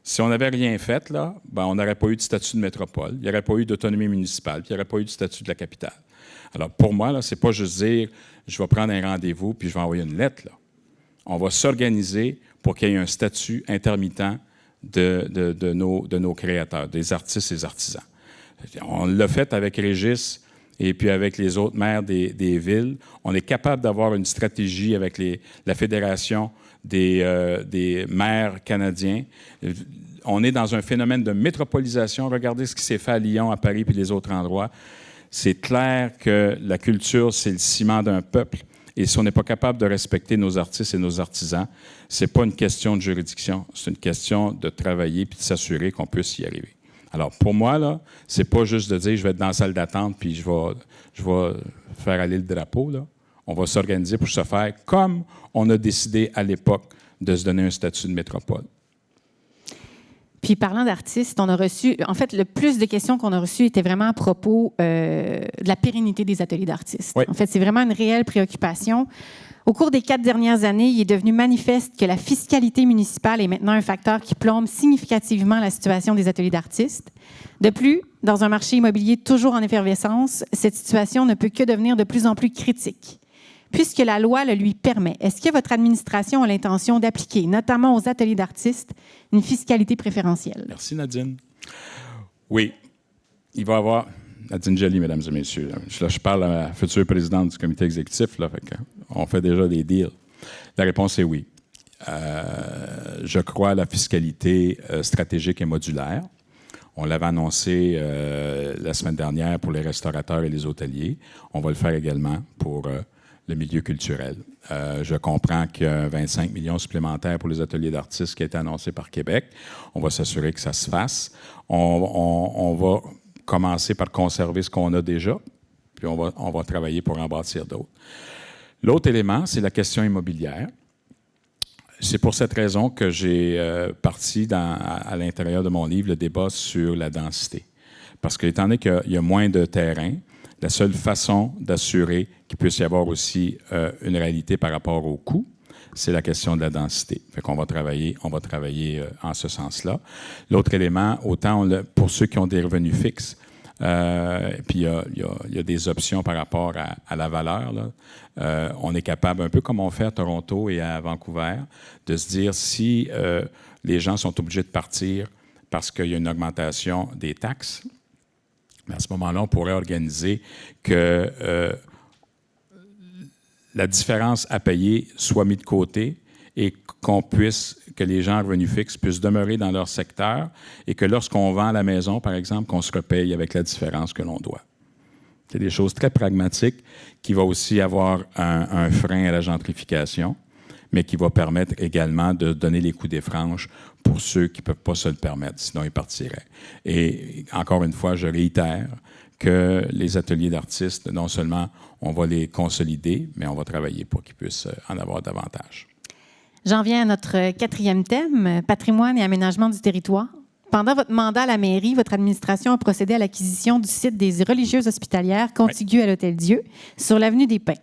C: Si on n'avait rien fait, là, on n'aurait pas eu de statut de métropole, il n'y aurait pas eu d'autonomie municipale, puis il n'y aurait pas eu de statut de la capitale. Alors, pour moi, là, c'est pas juste dire je vais prendre un rendez-vous puis je vais envoyer une lettre. Là. On va s'organiser pour qu'il y ait un statut intermittent de nos créateurs, des artistes et des artisans. On l'a fait avec Régis et puis avec les autres maires des villes. On est capable d'avoir une stratégie avec la Fédération des maires canadiens. On est dans un phénomène de métropolisation. Regardez ce qui s'est fait à Lyon, à Paris puis les autres endroits. C'est clair que la culture, c'est le ciment d'un peuple. Et si on n'est pas capable de respecter nos artistes et nos artisans, c'est pas une question de juridiction, c'est une question de travailler puis de s'assurer qu'on puisse y arriver. Alors, pour moi, là, c'est pas juste de dire je vais être dans la salle d'attente puis je vais faire aller le drapeau, là. On va s'organiser pour se faire comme on a décidé à l'époque de se donner un statut de métropole.
B: Puis, parlant d'artistes, on a reçu, en fait, le plus de questions qu'on a reçues étaient vraiment à propos de la pérennité des ateliers d'artistes.
C: Oui.
B: En fait, c'est vraiment une réelle préoccupation. Au cours des 4 dernières années, il est devenu manifeste que la fiscalité municipale est maintenant un facteur qui plombe significativement la situation des ateliers d'artistes. De plus, dans un marché immobilier toujours en effervescence, cette situation ne peut que devenir de plus en plus critique. Puisque la loi le lui permet, est-ce que votre administration a l'intention d'appliquer, notamment aux ateliers d'artistes, une fiscalité préférentielle?
C: Merci, Nadine. Oui, il va y avoir... Nadine Joly, mesdames et messieurs. Là, je parle à la future présidente du comité exécutif. Là, on fait déjà des deals. La réponse est oui. Je crois à la fiscalité stratégique et modulaire. On l'avait annoncé la semaine dernière pour les restaurateurs et les hôteliers. On va le faire également pour le milieu culturel. Je comprends qu'il y a 25 millions supplémentaires pour les ateliers d'artistes qui a été annoncé par Québec. On va s'assurer que ça se fasse. On va commencer par conserver ce qu'on a déjà, puis on va travailler pour en bâtir d'autres. L'autre élément, c'est la question immobilière. C'est pour cette raison que j'ai parti à l'intérieur de mon livre le débat sur la densité. Parce que, étant donné qu'il y a moins de terrain, la seule façon d'assurer qu'il puisse y avoir aussi une réalité par rapport au coût, c'est la question de la densité. Fait qu'on va travailler en ce sens-là. L'autre élément, autant pour ceux qui ont des revenus fixes, puis il y a des options par rapport à la valeur, là. On est capable, un peu comme on fait à Toronto et à Vancouver, de se dire si les gens sont obligés de partir parce qu'il y a une augmentation des taxes, à ce moment-là, on pourrait organiser que la différence à payer soit mise de côté et que les gens à revenus fixes puissent demeurer dans leur secteur et que lorsqu'on vend la maison, par exemple, qu'on se repaye avec la différence que l'on doit. C'est des choses très pragmatiques qui vont aussi avoir un frein à la gentrification, mais qui va permettre également de donner les coups des franges pour ceux qui ne peuvent pas se le permettre, sinon ils partiraient. Et encore une fois, je réitère que les ateliers d'artistes, non seulement on va les consolider, mais on va travailler pour qu'ils puissent en avoir davantage.
B: J'en viens à notre 4e thème, patrimoine et aménagement du territoire. Pendant votre mandat à la mairie, votre administration a procédé à l'acquisition du site des religieuses hospitalières contiguës à l'Hôtel-Dieu sur l'avenue des Pins.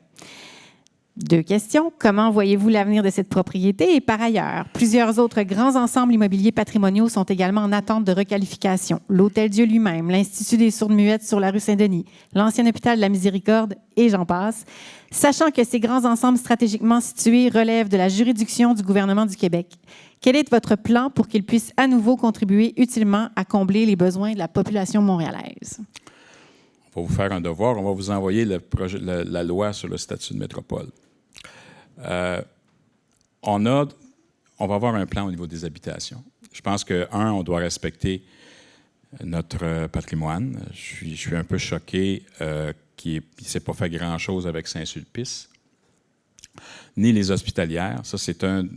B: 2 questions. Comment voyez-vous l'avenir de cette propriété? Et par ailleurs, plusieurs autres grands ensembles immobiliers patrimoniaux sont également en attente de requalification. L'Hôtel-Dieu lui-même, l'Institut des sourdes-muettes sur la rue Saint-Denis, l'ancien hôpital de la Miséricorde, et j'en passe. Sachant que ces grands ensembles stratégiquement situés relèvent de la juridiction du gouvernement du Québec, quel est votre plan pour qu'ils puissent à nouveau contribuer utilement à combler les besoins de la population montréalaise?
C: On va vous faire un devoir. On va vous envoyer la loi sur le statut de métropole. On va avoir un plan au niveau des habitations. Je pense que, on doit respecter notre patrimoine. Je suis un peu choqué qu'il ne s'est pas fait grand-chose avec Saint-Sulpice, ni les hospitalières. Ça, c'est une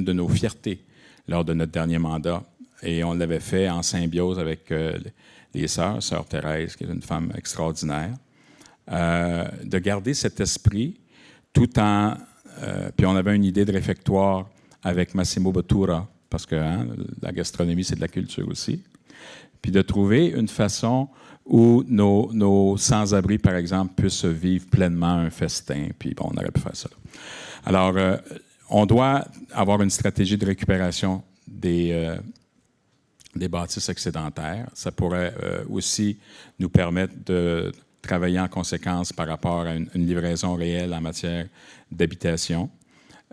C: de nos fiertés lors de notre dernier mandat. Et on l'avait fait en symbiose avec les sœurs, Sœur Thérèse, qui est une femme extraordinaire, de garder cet esprit tout en... puis on avait une idée de réfectoire avec Massimo Bottura, parce que la gastronomie, c'est de la culture aussi. Puis de trouver une façon où nos sans-abri, par exemple, puissent vivre pleinement un festin. Puis bon, on aurait pu faire ça. Alors, on doit avoir une stratégie de récupération des bâtisses excédentaires. Ça pourrait aussi nous permettre de travailler en conséquence par rapport à une livraison réelle en matière d'habitation.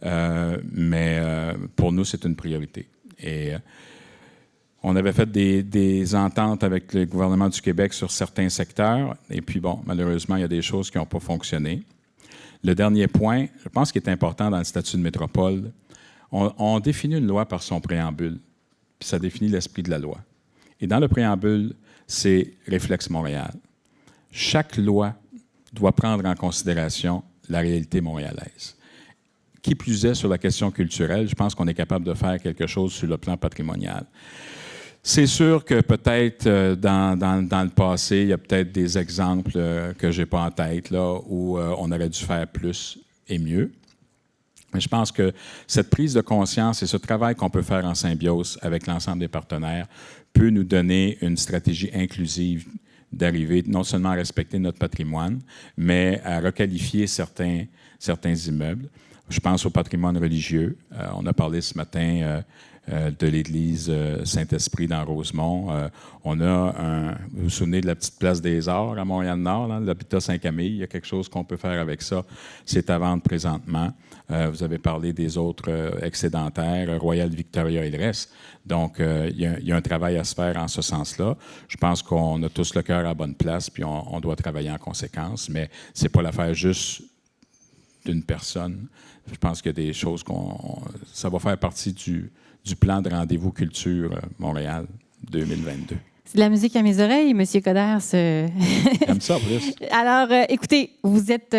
C: Mais pour nous, c'est une priorité. Et on avait fait des ententes avec le gouvernement du Québec sur certains secteurs. Et puis, bon, malheureusement, il y a des choses qui n'ont pas fonctionné. Le dernier point, je pense qu'il est important dans le statut de métropole, on définit une loi par son préambule, puis ça définit l'esprit de la loi. Et dans le préambule, c'est Réflexe Montréal. chaque loi doit prendre en considération la réalité montréalaise. Qui plus est, sur la question culturelle, je pense qu'on est capable de faire quelque chose sur le plan patrimonial. C'est sûr que peut-être dans le passé, il y a peut-être des exemples que je n'ai pas en tête là, où on aurait dû faire plus et mieux. Mais je pense que cette prise de conscience et ce travail qu'on peut faire en symbiose avec l'ensemble des partenaires peut nous donner une stratégie inclusive d'arriver non seulement à respecter notre patrimoine, mais à requalifier certains immeubles. Je pense au patrimoine religieux. On a parlé ce matin de l'église Saint-Esprit dans Rosemont. On a vous vous souvenez de la petite place des Arts à Montréal-Nord, l'habitat Saint-Camille. Il y a quelque chose qu'on peut faire avec ça. C'est à vendre présentement. Vous avez parlé des autres excédentaires, Royal Victoria et le reste. Donc, il y a un travail à se faire en ce sens-là. Je pense qu'on a tous le cœur à la bonne place, puis on doit travailler en conséquence, mais c'est pas l'affaire juste d'une personne. Je pense qu'il y a des choses ça va faire partie du plan de rendez-vous culture Montréal 2022.
B: C'est de la musique à mes oreilles, M. Coderre.
C: J'aime ça, plus.
B: Alors, écoutez, vous êtes...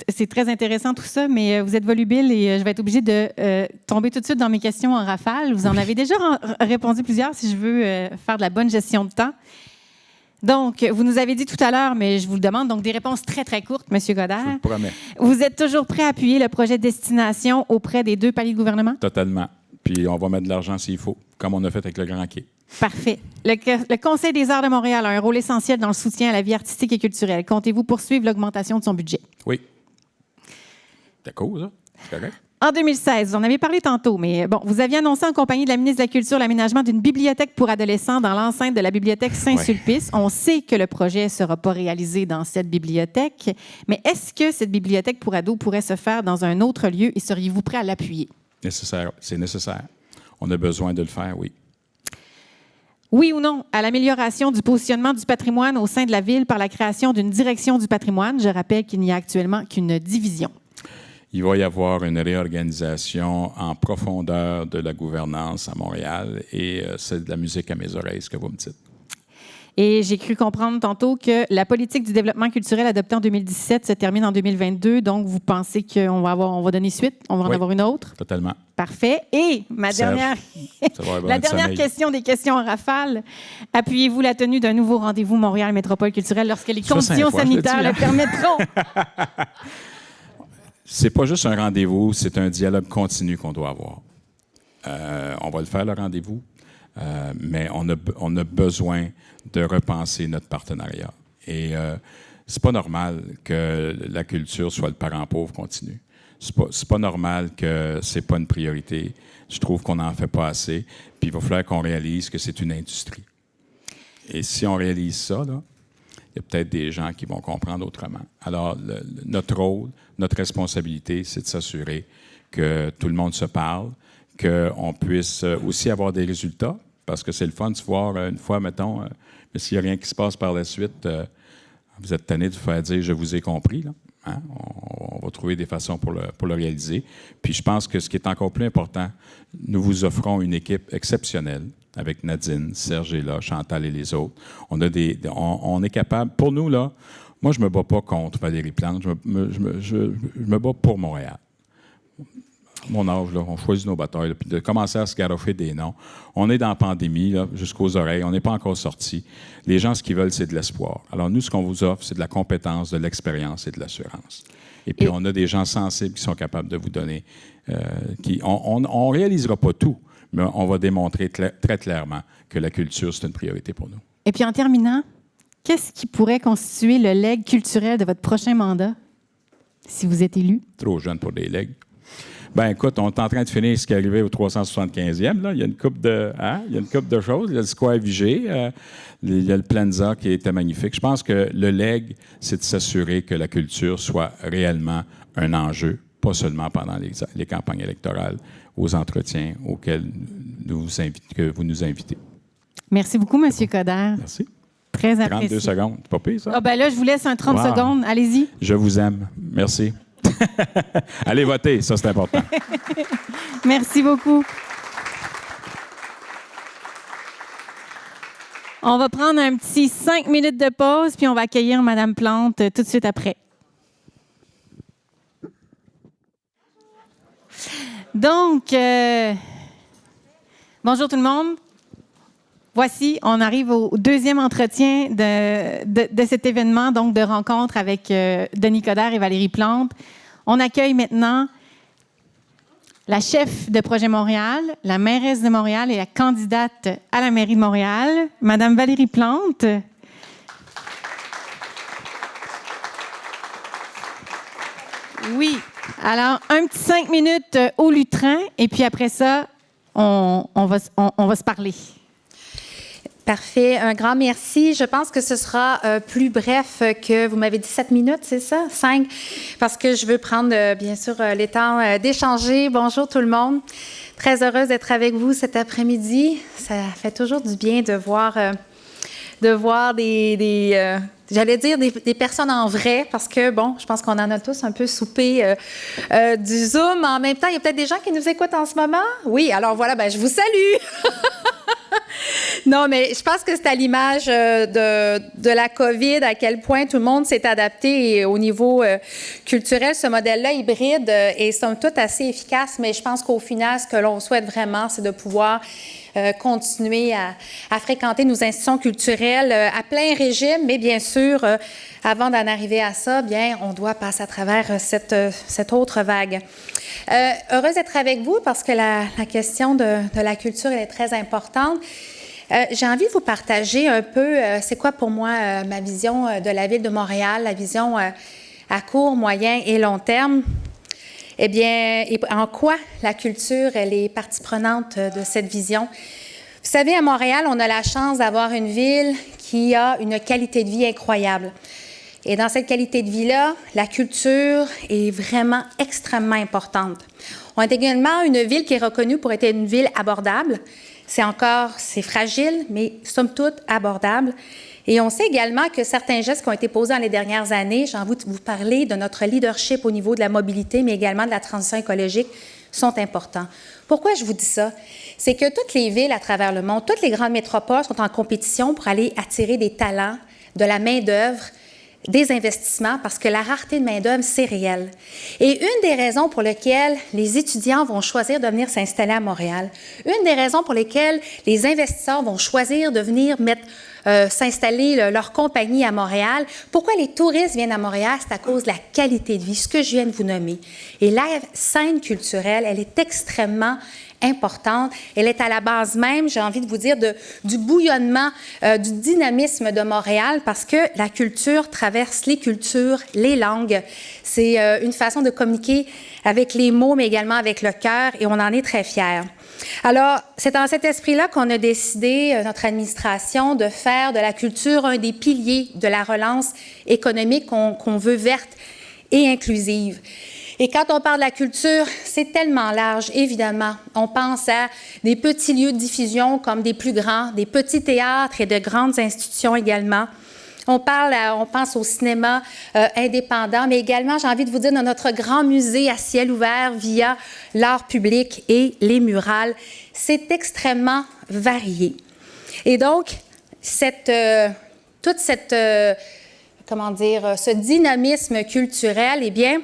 B: c'est très intéressant tout ça, mais vous êtes volubile et je vais être obligée de tomber tout de suite dans mes questions en rafale. Vous en avez déjà répondu plusieurs si je veux faire de la bonne gestion de temps. Donc, vous nous avez dit tout à l'heure, mais je vous le demande, donc des réponses très, très courtes, M. Coderre.
C: Je vous le promets.
B: Vous êtes toujours prêt à appuyer le projet Destination auprès des 2 paliers de gouvernement?
C: Totalement. Puis on va mettre de l'argent s'il faut, comme on a fait avec le Grand Quai.
B: Parfait. Le Conseil des arts de Montréal a un rôle essentiel dans le soutien à la vie artistique et culturelle. Comptez-vous poursuivre l'augmentation de son budget?
C: Oui. C'est cool, ça. C'est correct.
B: En 2016, vous en avez parlé tantôt, mais bon, vous aviez annoncé en compagnie de la ministre de la Culture l'aménagement d'une bibliothèque pour adolescents dans l'enceinte de la bibliothèque Saint-Sulpice. On sait que le projet ne sera pas réalisé dans cette bibliothèque, mais est-ce que cette bibliothèque pour ados pourrait se faire dans un autre lieu et seriez-vous prêt à l'appuyer?
C: Nécessaire. C'est nécessaire. On a besoin de le faire, oui.
B: Oui ou non à l'amélioration du positionnement du patrimoine au sein de la ville par la création d'une direction du patrimoine? Je rappelle qu'il n'y a actuellement qu'une division.
C: Il va y avoir une réorganisation en profondeur de la gouvernance à Montréal et c'est de la musique à mes oreilles, ce que vous me dites.
B: Et j'ai cru comprendre tantôt que la politique du développement culturel adoptée en 2017 se termine en 2022. Donc, vous pensez qu'on va donner suite? On va en avoir une autre?
C: Totalement.
B: Parfait. Et ma dernière, la dernière question des questions en rafale. Appuyez-vous la tenue d'un nouveau rendez-vous Montréal Métropole culturelle lorsque les conditions sanitaires le permettront?
C: C'est pas juste un rendez-vous, c'est un dialogue continu qu'on doit avoir. On va le faire, le rendez-vous, mais on a besoin de repenser notre partenariat. Et c'est pas normal que la culture soit le parent pauvre continu. C'est pas normal que c'est pas une priorité. Je trouve qu'on n'en fait pas assez. Puis il va falloir qu'on réalise que c'est une industrie. Et si on réalise ça, là, il y a peut-être des gens qui vont comprendre autrement. Alors, notre rôle, notre responsabilité, c'est de s'assurer que tout le monde se parle, qu'on puisse aussi avoir des résultats, parce que c'est le fun de se voir une fois, mettons, mais s'il n'y a rien qui se passe par la suite, vous êtes tanné de vous faire dire « je vous ai compris ». Là. Hein? On va trouver des façons pour le réaliser. Puis je pense que ce qui est encore plus important, nous vous offrons une équipe exceptionnelle, avec Nadine, Serge est là, Chantal et les autres. On est capable. Pour nous, là, moi, je ne me bats pas contre Valérie Plante. Je me bats pour Montréal. Mon âge, là, on choisit nos batailles. Là, puis de commencer à se garocher des noms. On est dans la pandémie, là, jusqu'aux oreilles. On n'est pas encore sortis. Les gens, ce qu'ils veulent, c'est de l'espoir. Alors, nous, ce qu'on vous offre, c'est de la compétence, de l'expérience et de l'assurance. Et puis, on a des gens sensibles qui sont capables de vous donner. On ne réalisera pas tout, mais on va démontrer très clairement que la culture, c'est une priorité pour nous.
B: Et puis, en terminant, qu'est-ce qui pourrait constituer le legs culturel de votre prochain mandat, si vous êtes élu?
C: Trop jeune pour des legs. Ben écoute, on est en train de finir ce qui est arrivé au 375e. Là. Il y a une couple de choses. Il y a le Square Vigée, il y a le Planza qui était magnifique. Je pense que le legs, c'est de s'assurer que la culture soit réellement un enjeu, pas seulement pendant les campagnes électorales, aux entretiens auxquels que vous nous invitez.
B: Merci beaucoup, M. Coderre.
C: Merci.
B: Très apprécié.
C: 32 secondes. C'est pas pire, ça?
B: Ah ben là, je vous laisse un 30 secondes. Allez-y.
C: Je vous aime. Merci. Allez voter, ça c'est important.
B: Merci beaucoup. On va prendre un petit 5 minutes de pause, puis on va accueillir Madame Plante tout de suite après. Donc, bonjour tout le monde. Voici, on arrive au deuxième entretien de cet événement, donc de rencontre avec Denis Coderre et Valérie Plante. On accueille maintenant la chef de Projet Montréal, la mairesse de Montréal et la candidate à la mairie de Montréal, Madame Valérie Plante. Oui, alors un petit 5 minutes au lutrin et puis après ça, on va se parler.
D: Parfait. Un grand merci. Je pense que ce sera plus bref que, vous m'avez dit 7 minutes, c'est ça? 5? Parce que je veux prendre, bien sûr, le temps d'échanger. Bonjour tout le monde. Très heureuse d'être avec vous cet après-midi. Ça fait toujours du bien de voir j'allais dire des personnes en vrai, parce que, bon, je pense qu'on en a tous un peu soupé du Zoom. En même temps, il y a peut-être des gens qui nous écoutent en ce moment. Oui, alors voilà, ben, je vous salue. Non, mais je pense que c'est à l'image de la COVID, à quel point tout le monde s'est adapté et au niveau culturel. Ce modèle-là hybride est somme toute assez efficace, mais je pense qu'au final, ce que l'on souhaite vraiment, c'est de pouvoir continuer à fréquenter nos institutions culturelles à plein régime, mais bien sûr, avant d'en arriver à ça, bien, on doit passer à travers cette autre vague. Heureuse d'être avec vous parce que la question de la culture elle est très importante. J'ai envie de vous partager un peu, c'est quoi pour moi ma vision de la Ville de Montréal, la vision à court, moyen et long terme. Eh bien, en quoi la culture, elle est partie prenante de cette vision? Vous savez, à Montréal, on a la chance d'avoir une ville qui a une qualité de vie incroyable. Et dans cette qualité de vie-là, la culture est vraiment extrêmement importante. On a également une ville qui est reconnue pour être une ville abordable. C'est fragile, mais somme toute abordable. Et on sait également que certains gestes qui ont été posés dans les dernières années, j'ai envie de vous parler de notre leadership au niveau de la mobilité, mais également de la transition écologique, sont importants. Pourquoi je vous dis ça? C'est que toutes les villes à travers le monde, toutes les grandes métropoles sont en compétition pour aller attirer des talents, de la main-d'œuvre, des investissements, parce que la rareté de main-d'œuvre, c'est réel. Et une des raisons pour lesquelles les étudiants vont choisir de venir s'installer à Montréal, une des raisons pour lesquelles les investisseurs vont choisir de venir s'installer leur compagnie à Montréal, pourquoi les touristes viennent à Montréal, c'est à cause de la qualité de vie, ce que je viens de vous nommer. Et la scène culturelle, elle est extrêmement importante. Elle est à la base même, j'ai envie de vous dire, du bouillonnement, du dynamisme de Montréal, parce que la culture traverse les cultures, les langues. C'est une façon de communiquer avec les mots, mais également avec le cœur, et on en est très fiers. Alors, c'est dans cet esprit-là qu'on a décidé, notre administration, de faire de la culture un des piliers de la relance économique qu'on veut verte et inclusive. Et quand on parle de la culture, c'est tellement large, évidemment. On pense à des petits lieux de diffusion comme des plus grands, des petits théâtres et de grandes institutions également. On pense au cinéma indépendant, mais également, j'ai envie de vous dire, dans notre grand musée à ciel ouvert via l'art public et les murales. C'est extrêmement varié. Et donc, ce dynamisme culturel, eh bien,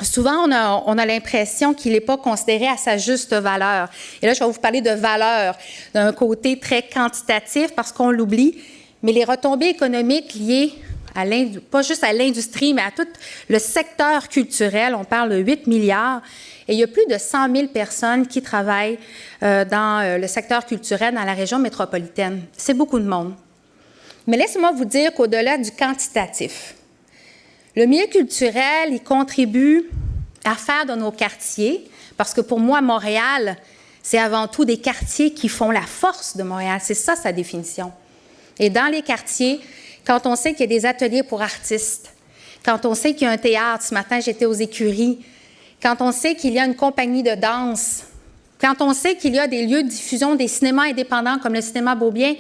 D: souvent, on a l'impression qu'il n'est pas considéré à sa juste valeur. Et là, je vais vous parler de valeur d'un côté très quantitatif parce qu'on l'oublie, mais les retombées économiques liées pas juste à l'industrie, mais à tout le secteur culturel, on parle de 8 milliards, et il y a plus de 100 000 personnes qui travaillent dans le secteur culturel dans la région métropolitaine. C'est beaucoup de monde. Mais laissez-moi vous dire qu'au-delà du quantitatif, le milieu culturel, il contribue à faire de nos quartiers, parce que pour moi, Montréal, c'est avant tout des quartiers qui font la force de Montréal. C'est ça, sa définition. Et dans les quartiers, quand on sait qu'il y a des ateliers pour artistes, quand on sait qu'il y a un théâtre, ce matin, j'étais aux Écuries, quand on sait qu'il y a une compagnie de danse, quand on sait qu'il y a des lieux de diffusion des cinémas indépendants comme le cinéma Beaubien,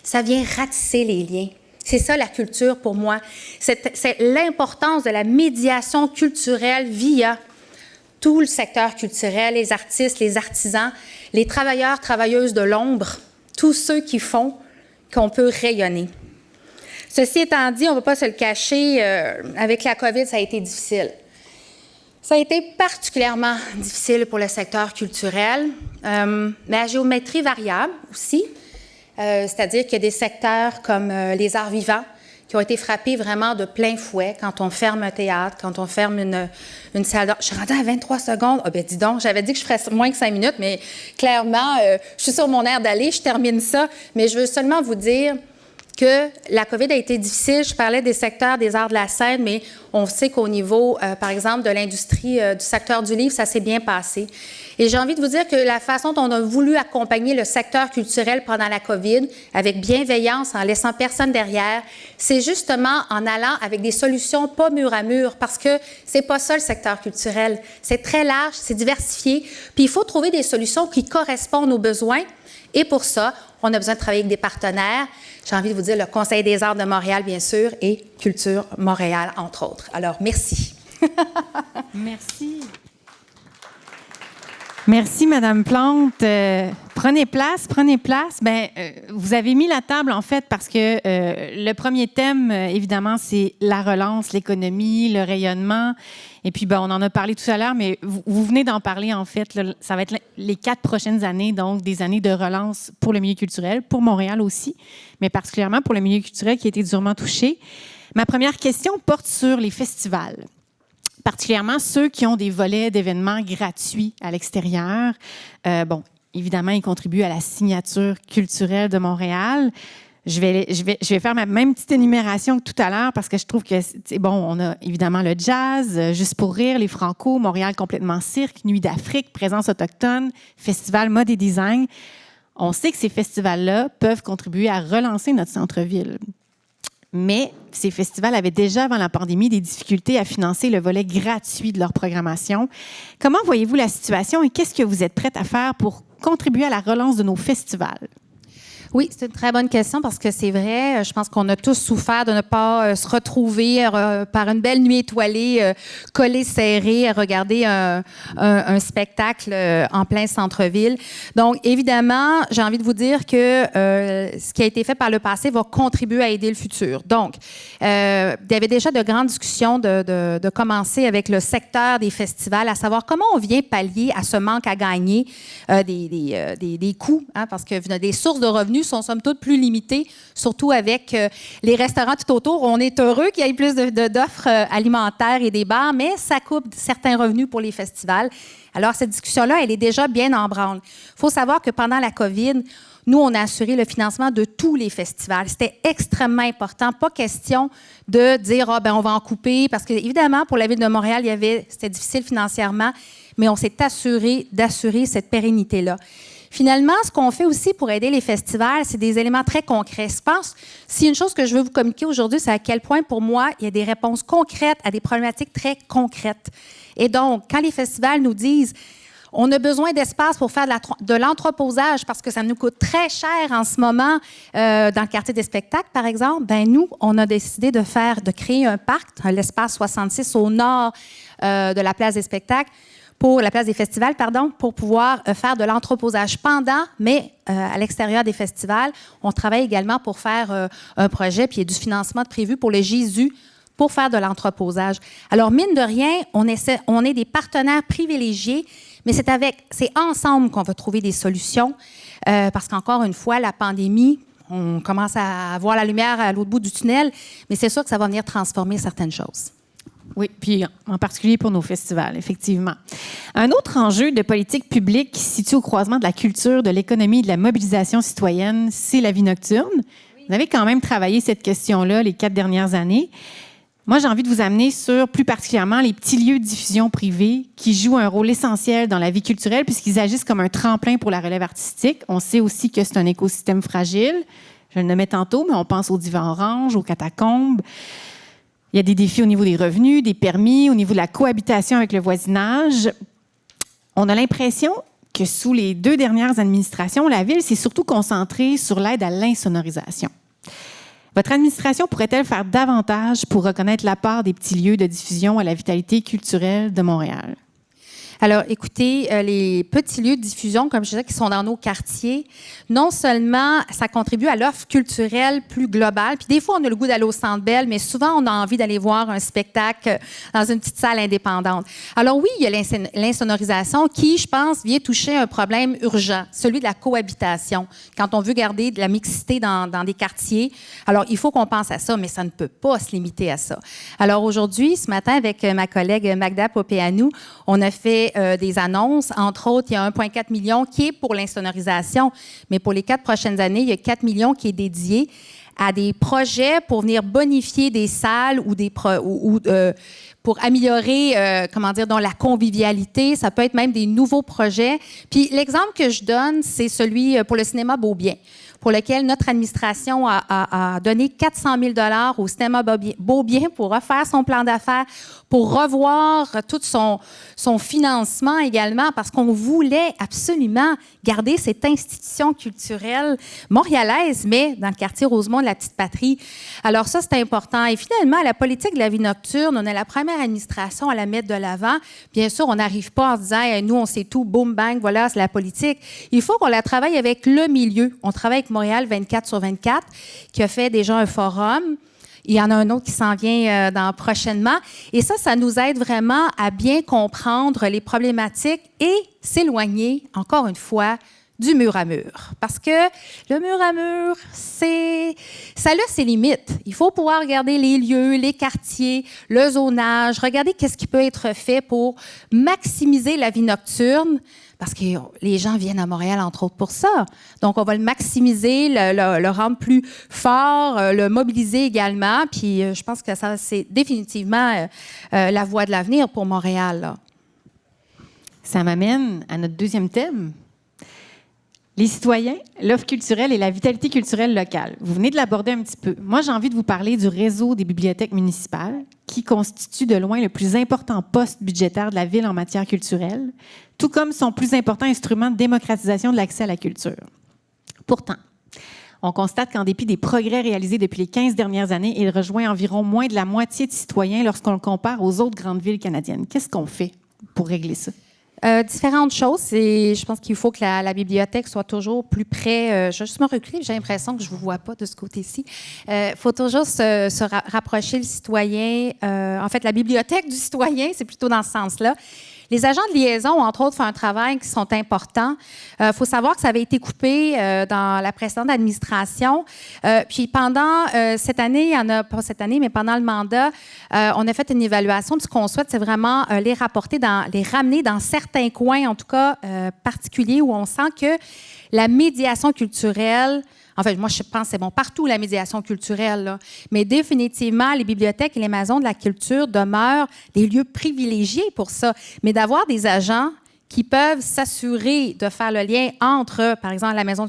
D: ça vient ratisser les liens. C'est ça la culture pour moi. C'est l'importance de la médiation culturelle via tout le secteur culturel, les artistes, les artisans, les travailleurs, travailleuses de l'ombre, tous ceux qui font qu'on peut rayonner. Ceci étant dit, on ne va pas se le cacher, avec la COVID, ça a été difficile. Ça a été particulièrement difficile pour le secteur culturel, mais à géométrie variable aussi, c'est-à-dire qu'il y a des secteurs comme les arts vivants qui ont été frappés vraiment de plein fouet quand on ferme un théâtre, quand on ferme une salle d'art. Je suis rendue à 23 secondes. Ah ben dis donc, j'avais dit que je ferais moins que 5 minutes, mais clairement, je suis sur mon air d'aller, je termine ça. Mais je veux seulement vous dire que la COVID a été difficile. Je parlais des secteurs des arts de la scène, mais on sait qu'au niveau, par exemple, de l'industrie du secteur du livre, ça s'est bien passé. Et j'ai envie de vous dire que la façon dont on a voulu accompagner le secteur culturel pendant la COVID, avec bienveillance, en laissant personne derrière, c'est justement en allant avec des solutions pas mur à mur, parce que c'est pas ça le secteur culturel. C'est très large, c'est diversifié, puis il faut trouver des solutions qui correspondent aux besoins. Et pour ça, on a besoin de travailler avec des partenaires. J'ai envie de vous dire le Conseil des arts de Montréal, bien sûr, et Culture Montréal, entre autres. Alors, merci.
B: Merci. Merci, Madame Plante. Prenez place, prenez place. Vous avez mis la table, en fait, parce que le premier thème, évidemment, c'est la relance, l'économie, le rayonnement. Et puis, on en a parlé tout à l'heure, mais vous venez d'en parler, en fait. Là, ça va être les 4 prochaines années, donc des années de relance pour le milieu culturel, pour Montréal aussi, mais particulièrement pour le milieu culturel qui a été durement touché. Ma première question porte sur les festivals, particulièrement ceux qui ont des volets d'événements gratuits à l'extérieur. Évidemment, ils contribuent à la signature culturelle de Montréal. Je vais faire ma même petite énumération que tout à l'heure parce que je trouve que, on a évidemment le jazz, Juste pour rire, les Franco, Montréal complètement cirque, Nuit d'Afrique, Présence autochtone, Festival mode et design. On sait que ces festivals-là peuvent contribuer à relancer notre centre-ville. Mais ces festivals avaient déjà, avant la pandémie, des difficultés à financer le volet gratuit de leur programmation. Comment voyez-vous la situation et qu'est-ce que vous êtes prête à faire pour contribuer à la relance de nos festivals?
D: Oui, c'est une très bonne question parce que c'est vrai, je pense qu'on a tous souffert de ne pas se retrouver par une belle nuit étoilée, collés serrés, à regarder un spectacle en plein centre-ville. Donc, évidemment, j'ai envie de vous dire que ce qui a été fait par le passé va contribuer à aider le futur. Donc, il y avait déjà de grandes discussions de commencer avec le secteur des festivals, à savoir comment on vient pallier à ce manque à gagner des coûts, parce que des sources de revenus sont somme toute plus limitées, surtout avec les restaurants tout autour. On est heureux qu'il y ait plus d'offres alimentaires et des bars, mais ça coupe certains revenus pour les festivals. Alors, cette discussion-là, elle est déjà bien en branle. Il faut savoir que pendant la COVID, nous, on a assuré le financement de tous les festivals. C'était extrêmement important. Pas question de dire, on va en couper, parce que, évidemment, pour la Ville de Montréal, c'était difficile financièrement, mais on s'est assuré d'assurer cette pérennité-là. Finalement, ce qu'on fait aussi pour aider les festivals, c'est des éléments très concrets. Je pense, si une chose que je veux vous communiquer aujourd'hui, c'est à quel point, pour moi, il y a des réponses concrètes à des problématiques très concrètes. Et donc, quand les festivals nous disent on a besoin d'espace pour faire de l'entreposage parce que ça nous coûte très cher en ce moment dans le quartier des spectacles, par exemple, nous, on a décidé de créer un parc, l'espace 66 au nord de la place des spectacles, pour la place des festivals, pour pouvoir faire de l'entreposage pendant, mais à l'extérieur des festivals. On travaille également pour faire un projet, puis il y a du financement prévu pour le Jésus pour faire de l'entreposage. Alors, mine de rien, on est des partenaires privilégiés, mais c'est ensemble qu'on va trouver des solutions, parce qu'encore une fois, la pandémie, on commence à voir la lumière à l'autre bout du tunnel, mais c'est sûr que ça va venir transformer certaines choses.
B: Oui, puis en particulier pour nos festivals, effectivement. Un autre enjeu de politique publique qui se situe au croisement de la culture, de l'économie et de la mobilisation citoyenne, c'est la vie nocturne. Oui. Vous avez quand même travaillé cette question-là les 4 dernières années. Moi, j'ai envie de vous amener sur, plus particulièrement, les petits lieux de diffusion privés qui jouent un rôle essentiel dans la vie culturelle puisqu'ils agissent comme un tremplin pour la relève artistique. On sait aussi que c'est un écosystème fragile. Je le nommais tantôt, mais on pense au Divan Orange, aux Catacombes. Il y a des défis au niveau des revenus, des permis, au niveau de la cohabitation avec le voisinage. On a l'impression que sous les 2 dernières administrations, la Ville s'est surtout concentrée sur l'aide à l'insonorisation. Votre administration pourrait-elle faire davantage pour reconnaître l'apport des petits lieux de diffusion à la vitalité culturelle de Montréal?
D: Alors, écoutez, les petits lieux de diffusion, comme je disais, qui sont dans nos quartiers, non seulement ça contribue à l'offre culturelle plus globale, puis des fois, on a le goût d'aller au Centre Bell, mais souvent, on a envie d'aller voir un spectacle dans une petite salle indépendante. Alors oui, il y a l'insonorisation qui, je pense, vient toucher un problème urgent, celui de la cohabitation. Quand on veut garder de la mixité dans des quartiers, alors il faut qu'on pense à ça, mais ça ne peut pas se limiter à ça. Alors aujourd'hui, ce matin, avec ma collègue Magda Popeanu, on a fait des annonces. Entre autres, il y a 1,4 million qui est pour l'insonorisation, mais pour les 4 prochaines années, il y a 4 millions qui est dédié à des projets pour venir bonifier des salles ou pour améliorer, dont la convivialité. Ça peut être même des nouveaux projets. Puis l'exemple que je donne, c'est celui pour le cinéma Beaubien, pour lequel notre administration a donné 400 000 $ au cinéma Beaubien pour refaire son plan d'affaires, pour revoir tout son financement également, parce qu'on voulait absolument garder cette institution culturelle montréalaise, mais dans le quartier Rosemont de la Petite-Patrie. Alors ça, c'est important. Et finalement, la politique de la vie nocturne, on est la première administration à la mettre de l'avant. Bien sûr, on n'arrive pas en se disant hey, « nous, on sait tout, boum, bang, voilà, c'est la politique ». Il faut qu'on la travaille avec le milieu. On travaille avec Montréal 24/24, qui a fait déjà un forum. Il y en a un autre qui s'en vient prochainement. Et ça nous aide vraiment à bien comprendre les problématiques et s'éloigner, encore une fois, du mur à mur. Parce que le mur à mur, ça a ses limites. Il faut pouvoir regarder les lieux, les quartiers, le zonage, regarder qu'est-ce qui peut être fait pour maximiser la vie nocturne. Parce que les gens viennent à Montréal, entre autres, pour ça. Donc, on va le maximiser, le rendre plus fort, le mobiliser également. Puis, je pense que ça, c'est définitivement la voie de l'avenir pour Montréal, là.
B: Ça m'amène à notre deuxième thème. Les citoyens, l'offre culturelle et la vitalité culturelle locale. Vous venez de l'aborder un petit peu. Moi, j'ai envie de vous parler du réseau des bibliothèques municipales, qui constitue de loin le plus important poste budgétaire de la ville en matière culturelle, tout comme son plus important instrument de démocratisation de l'accès à la culture. Pourtant, on constate qu'en dépit des progrès réalisés depuis les 15 dernières années, il rejoint environ moins de la moitié de citoyens lorsqu'on le compare aux autres grandes villes canadiennes. Qu'est-ce qu'on fait pour régler ça?
D: Différentes choses. Et je pense qu'il faut que la bibliothèque soit toujours plus près. Je vais juste me reculer, j'ai l'impression que je ne vous vois pas de ce côté-ci. Il faut toujours se rapprocher le citoyen. En fait, la bibliothèque du citoyen, c'est plutôt dans ce sens-là. Les agents de liaison, entre autres, font un travail qui sont importants. Il faut savoir que ça avait été coupé dans la précédente administration. Puis pendant cette année, il y en a pas cette année, mais pendant le mandat, on a fait une évaluation. Puis ce qu'on souhaite, c'est vraiment les ramener dans certains coins, en tout cas particuliers, où on sent que la médiation culturelle. En fait, moi, je pense que c'est bon partout, la médiation culturelle, là. Mais définitivement, les bibliothèques et les maisons de la culture demeurent des lieux privilégiés pour ça. Mais d'avoir des agents qui peuvent s'assurer de faire le lien entre, par exemple, la maison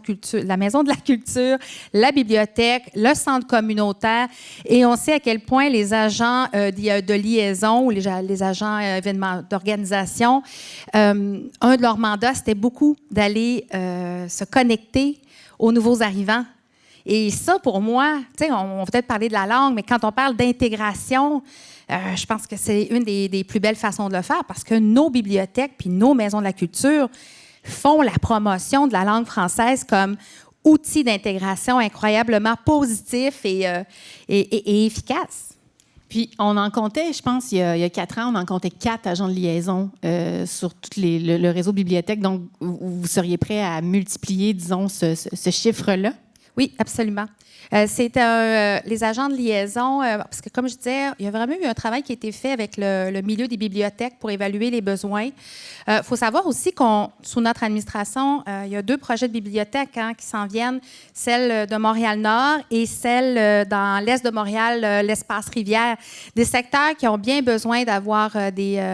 D: de la culture, la bibliothèque, le centre communautaire. Et on sait à quel point les agents de liaison ou les agents d'organisation, un de leurs mandats, c'était beaucoup d'aller se connecter aux nouveaux arrivants. Et ça, pour moi, tu sais, on va peut-être parler de la langue, mais quand on parle d'intégration, je pense que c'est une des plus belles façons de le faire parce que nos bibliothèques puis nos maisons de la culture font la promotion de la langue française comme outil d'intégration incroyablement positif et efficace.
B: Puis, on en comptait, je pense, il y a 4 ans, on en comptait 4 agents de liaison sur tout le réseau bibliothèque. Donc, vous seriez prêt à multiplier, disons, ce chiffre-là?
D: Oui, absolument. C'est les agents de liaison, parce que comme je disais, il y a vraiment eu un travail qui a été fait avec le milieu des bibliothèques pour évaluer les besoins. Il faut savoir aussi sous notre administration, il y a 2 projets de bibliothèques qui s'en viennent, celle de Montréal-Nord et celle dans l'est de Montréal, l'espace rivière. Des secteurs qui ont bien besoin d'avoir des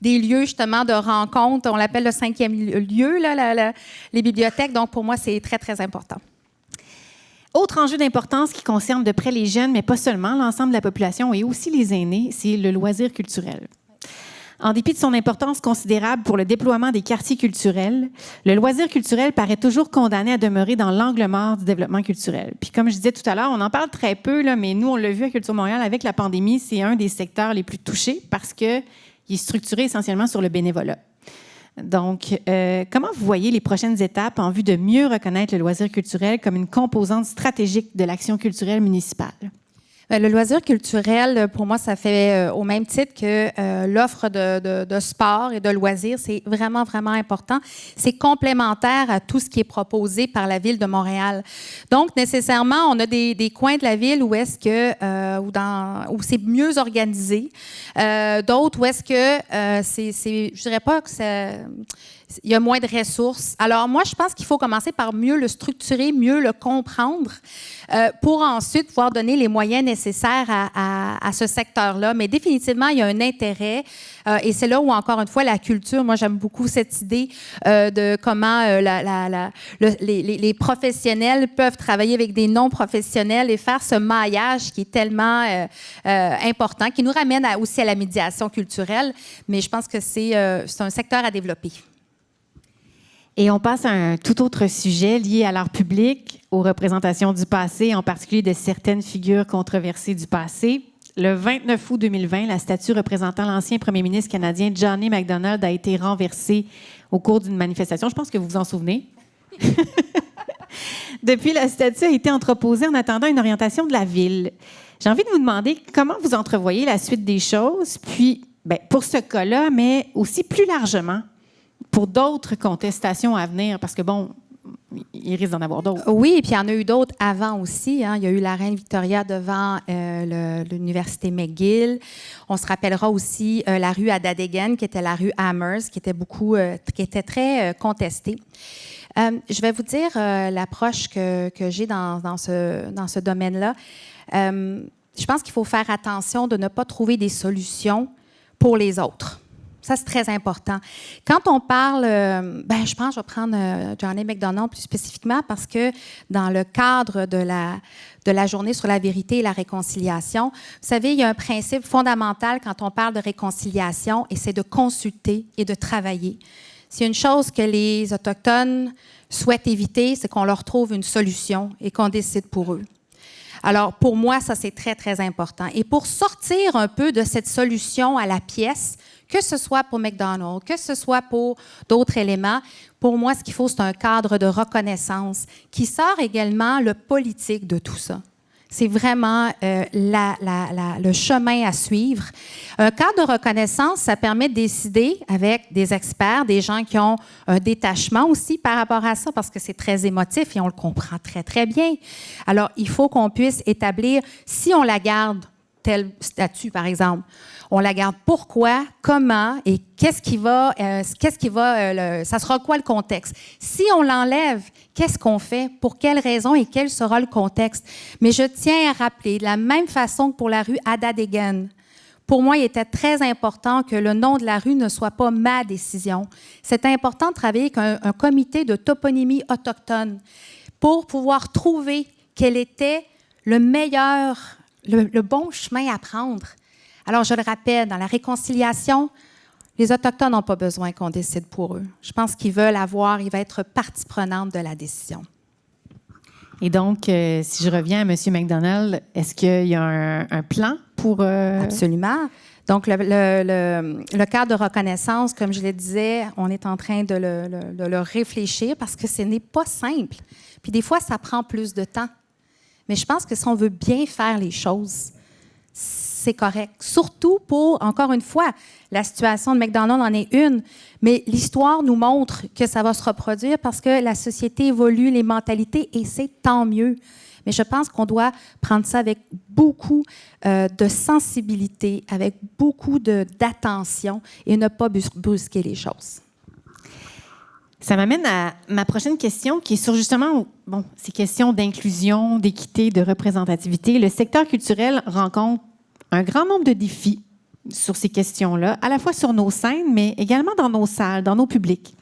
D: lieux justement de rencontre. On l'appelle le 5e lieu, là, les bibliothèques. Donc, pour moi, c'est très, très important.
B: Autre enjeu d'importance qui concerne de près les jeunes, mais pas seulement, l'ensemble de la population et aussi les aînés, c'est le loisir culturel. En dépit de son importance considérable pour le déploiement des quartiers culturels, le loisir culturel paraît toujours condamné à demeurer dans l'angle mort du développement culturel. Puis comme je disais tout à l'heure, on en parle très peu, là, mais nous, on l'a vu à Culture Montréal avec la pandémie, c'est un des secteurs les plus touchés parce qu'il qui est structuré essentiellement sur le bénévolat. Donc, comment vous voyez les prochaines étapes en vue de mieux reconnaître le loisir culturel comme une composante stratégique de l'action culturelle municipale?
D: Le loisir culturel, pour moi, ça fait au même titre que l'offre de sport et de loisirs. C'est vraiment, vraiment important. C'est complémentaire à tout ce qui est proposé par la Ville de Montréal. Donc, nécessairement, on a des coins de la ville où est-ce que où c'est mieux organisé. D'autres où est-ce que je dirais pas que il y a moins de ressources. Alors, moi, je pense qu'il faut commencer par mieux le structurer, mieux le comprendre, pour ensuite pouvoir donner les moyens nécessaires à ce secteur-là. Mais définitivement, il y a un intérêt, et c'est là où, encore une fois, la culture, moi, j'aime beaucoup cette idée de comment les professionnels peuvent travailler avec des non-professionnels et faire ce maillage qui est tellement important, qui nous ramène aussi à la médiation culturelle. Mais je pense que c'est un secteur à développer.
B: Et on passe à un tout autre sujet lié à l'art public, aux représentations du passé, en particulier de certaines figures controversées du passé. Le 29 août 2020, la statue représentant l'ancien premier ministre canadien Johnny MacDonald a été renversée au cours d'une manifestation. Je pense que vous vous en souvenez. Depuis, la statue a été entreposée en attendant une orientation de la ville. J'ai envie de vous demander comment vous entrevoyez la suite des choses, puis pour ce cas-là, mais aussi plus largement, pour d'autres contestations à venir, parce que, bon, il risque d'en avoir d'autres.
D: Oui, et puis il y en a eu d'autres avant aussi. Hein. Il y a eu la Reine Victoria devant l'Université McGill. On se rappellera aussi la rue Adadegen, qui était la rue Amherst, qui était très contestée. Je vais vous dire l'approche que j'ai dans ce domaine-là. Je pense qu'il faut faire attention de ne pas trouver des solutions pour les autres. Ça, c'est très important. Quand on parle, je pense que je vais prendre Johnny MacDonald plus spécifiquement parce que dans le cadre de la journée sur la vérité et la réconciliation, vous savez, il y a un principe fondamental quand on parle de réconciliation et c'est de consulter et de travailler. S'il y a une chose que les Autochtones souhaitent éviter, c'est qu'on leur trouve une solution et qu'on décide pour eux. Alors, pour moi, ça, c'est très, très important. Et pour sortir un peu de cette solution à la pièce, que ce soit pour McDonald's, que ce soit pour d'autres éléments, pour moi, ce qu'il faut, c'est un cadre de reconnaissance qui sort également le politique de tout ça. C'est vraiment le chemin à suivre. Un cadre de reconnaissance, ça permet de décider avec des experts, des gens qui ont un détachement aussi par rapport à ça, parce que c'est très émotif et on le comprend très, très bien. Alors, il faut qu'on puisse établir, si on la garde, tel statut, par exemple, on la garde pourquoi, comment et ça sera quoi le contexte? Si on l'enlève, qu'est-ce qu'on fait? Pour quelles raisons et quel sera le contexte? Mais je tiens à rappeler, de la même façon que pour la rue Adadegen, pour moi, il était très important que le nom de la rue ne soit pas ma décision. C'est important de travailler avec un comité de toponymie autochtone pour pouvoir trouver quel était le meilleur, le bon chemin à prendre. Alors, je le rappelle, dans la réconciliation, les Autochtones n'ont pas besoin qu'on décide pour eux. Je pense qu'ils veulent ils veulent être partie prenante de la décision.
B: Et donc, si je reviens à M. MacDonald, est-ce qu'il y a un plan pour...
D: Absolument. Donc, le cadre de reconnaissance, comme je le disais, on est en train de le réfléchir parce que ce n'est pas simple. Puis des fois, ça prend plus de temps. Mais je pense que si on veut bien faire les choses, c'est correct. Surtout pour, encore une fois, la situation de McDonald's en est une, mais l'histoire nous montre que ça va se reproduire parce que la société évolue, les mentalités, et c'est tant mieux. Mais je pense qu'on doit prendre ça avec beaucoup de sensibilité, avec beaucoup d'attention et ne pas brusquer les choses.
B: Ça m'amène à ma prochaine question qui est sur justement, ces questions d'inclusion, d'équité, de représentativité. Le secteur culturel rencontre un grand nombre de défis sur ces questions-là, à la fois sur nos scènes, mais également dans nos salles, dans nos publics.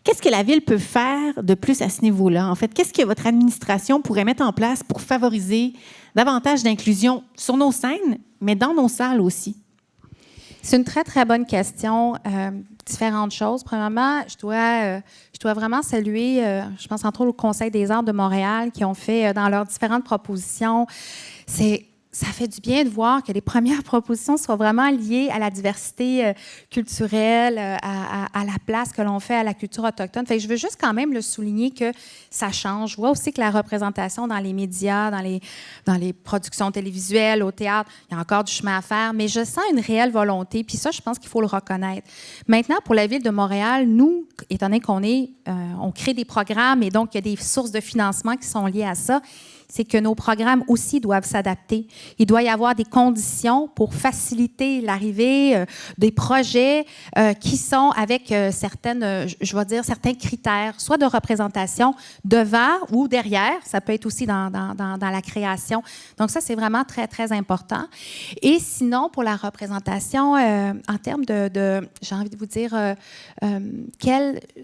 B: Qu'est-ce que la Ville peut faire de plus à ce niveau-là? En fait, qu'est-ce que votre administration pourrait mettre en place pour favoriser davantage d'inclusion sur nos scènes, mais dans nos salles aussi?
D: C'est une très, très bonne question. Différentes choses. Premièrement, je dois vraiment saluer, je pense entre autres au Conseil des arts de Montréal qui ont fait dans leurs différentes propositions. C'est ça fait du bien de voir que les premières propositions soient vraiment liées à la diversité culturelle, à la place que l'on fait à la culture autochtone. Fait que je veux juste quand même le souligner que ça change. Je vois aussi que la représentation dans les médias, dans les productions télévisuelles, au théâtre, il y a encore du chemin à faire, mais je sens une réelle volonté. Puis ça, je pense qu'il faut le reconnaître. Maintenant, pour la Ville de Montréal, nous, étant donné on crée des programmes et donc il y a des sources de financement qui sont liées à ça, c'est que nos programmes aussi doivent s'adapter. Il doit y avoir des conditions pour faciliter l'arrivée des projets qui sont avec certains critères, soit de représentation devant ou derrière. Ça peut être aussi dans la création. Donc ça, c'est vraiment très, très important. Et sinon, pour la représentation, en termes j'ai envie de vous dire,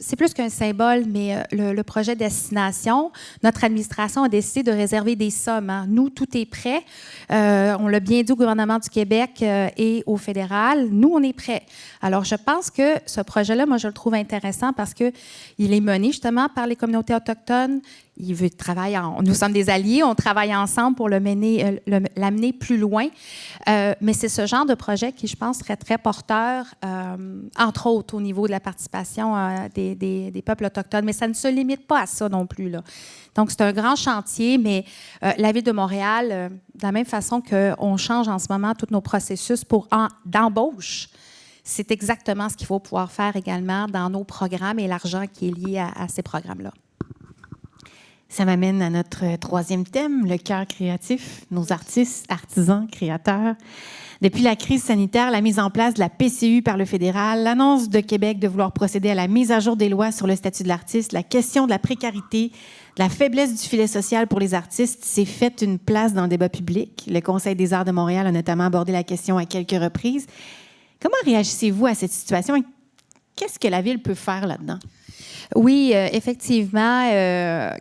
D: c'est plus qu'un symbole, mais le projet Destination, notre administration a décidé de réserver des sommes. Hein. Nous, tout est prêt. On l'a bien dit au gouvernement du Québec et au fédéral. Nous, on est prêts. Alors, je pense que ce projet-là, moi, je le trouve intéressant parce qu'il est mené justement par les communautés autochtones. Il veut travailler. Nous sommes des alliés, on travaille ensemble pour l'amener plus loin. Mais c'est ce genre de projet qui, je pense, serait très porteur, entre autres au niveau de la participation des peuples autochtones. Mais ça ne se limite pas à ça non plus, là. Donc, c'est un grand chantier, mais la Ville de Montréal, de la même façon qu'on change en ce moment tous nos processus d'embauche, c'est exactement ce qu'il faut pouvoir faire également dans nos programmes et l'argent qui est lié à ces programmes-là.
B: Ça m'amène à notre troisième thème, le cœur créatif, nos artistes, artisans, créateurs. Depuis la crise sanitaire, la mise en place de la PCU par le fédéral, l'annonce de Québec de vouloir procéder à la mise à jour des lois sur le statut de l'artiste, la question de la précarité, de la faiblesse du filet social pour les artistes s'est fait une place dans le débat public. Le Conseil des arts de Montréal a notamment abordé la question à quelques reprises. Comment réagissez-vous à cette situation et qu'est-ce que la Ville peut faire là-dedans?
D: Oui, effectivement.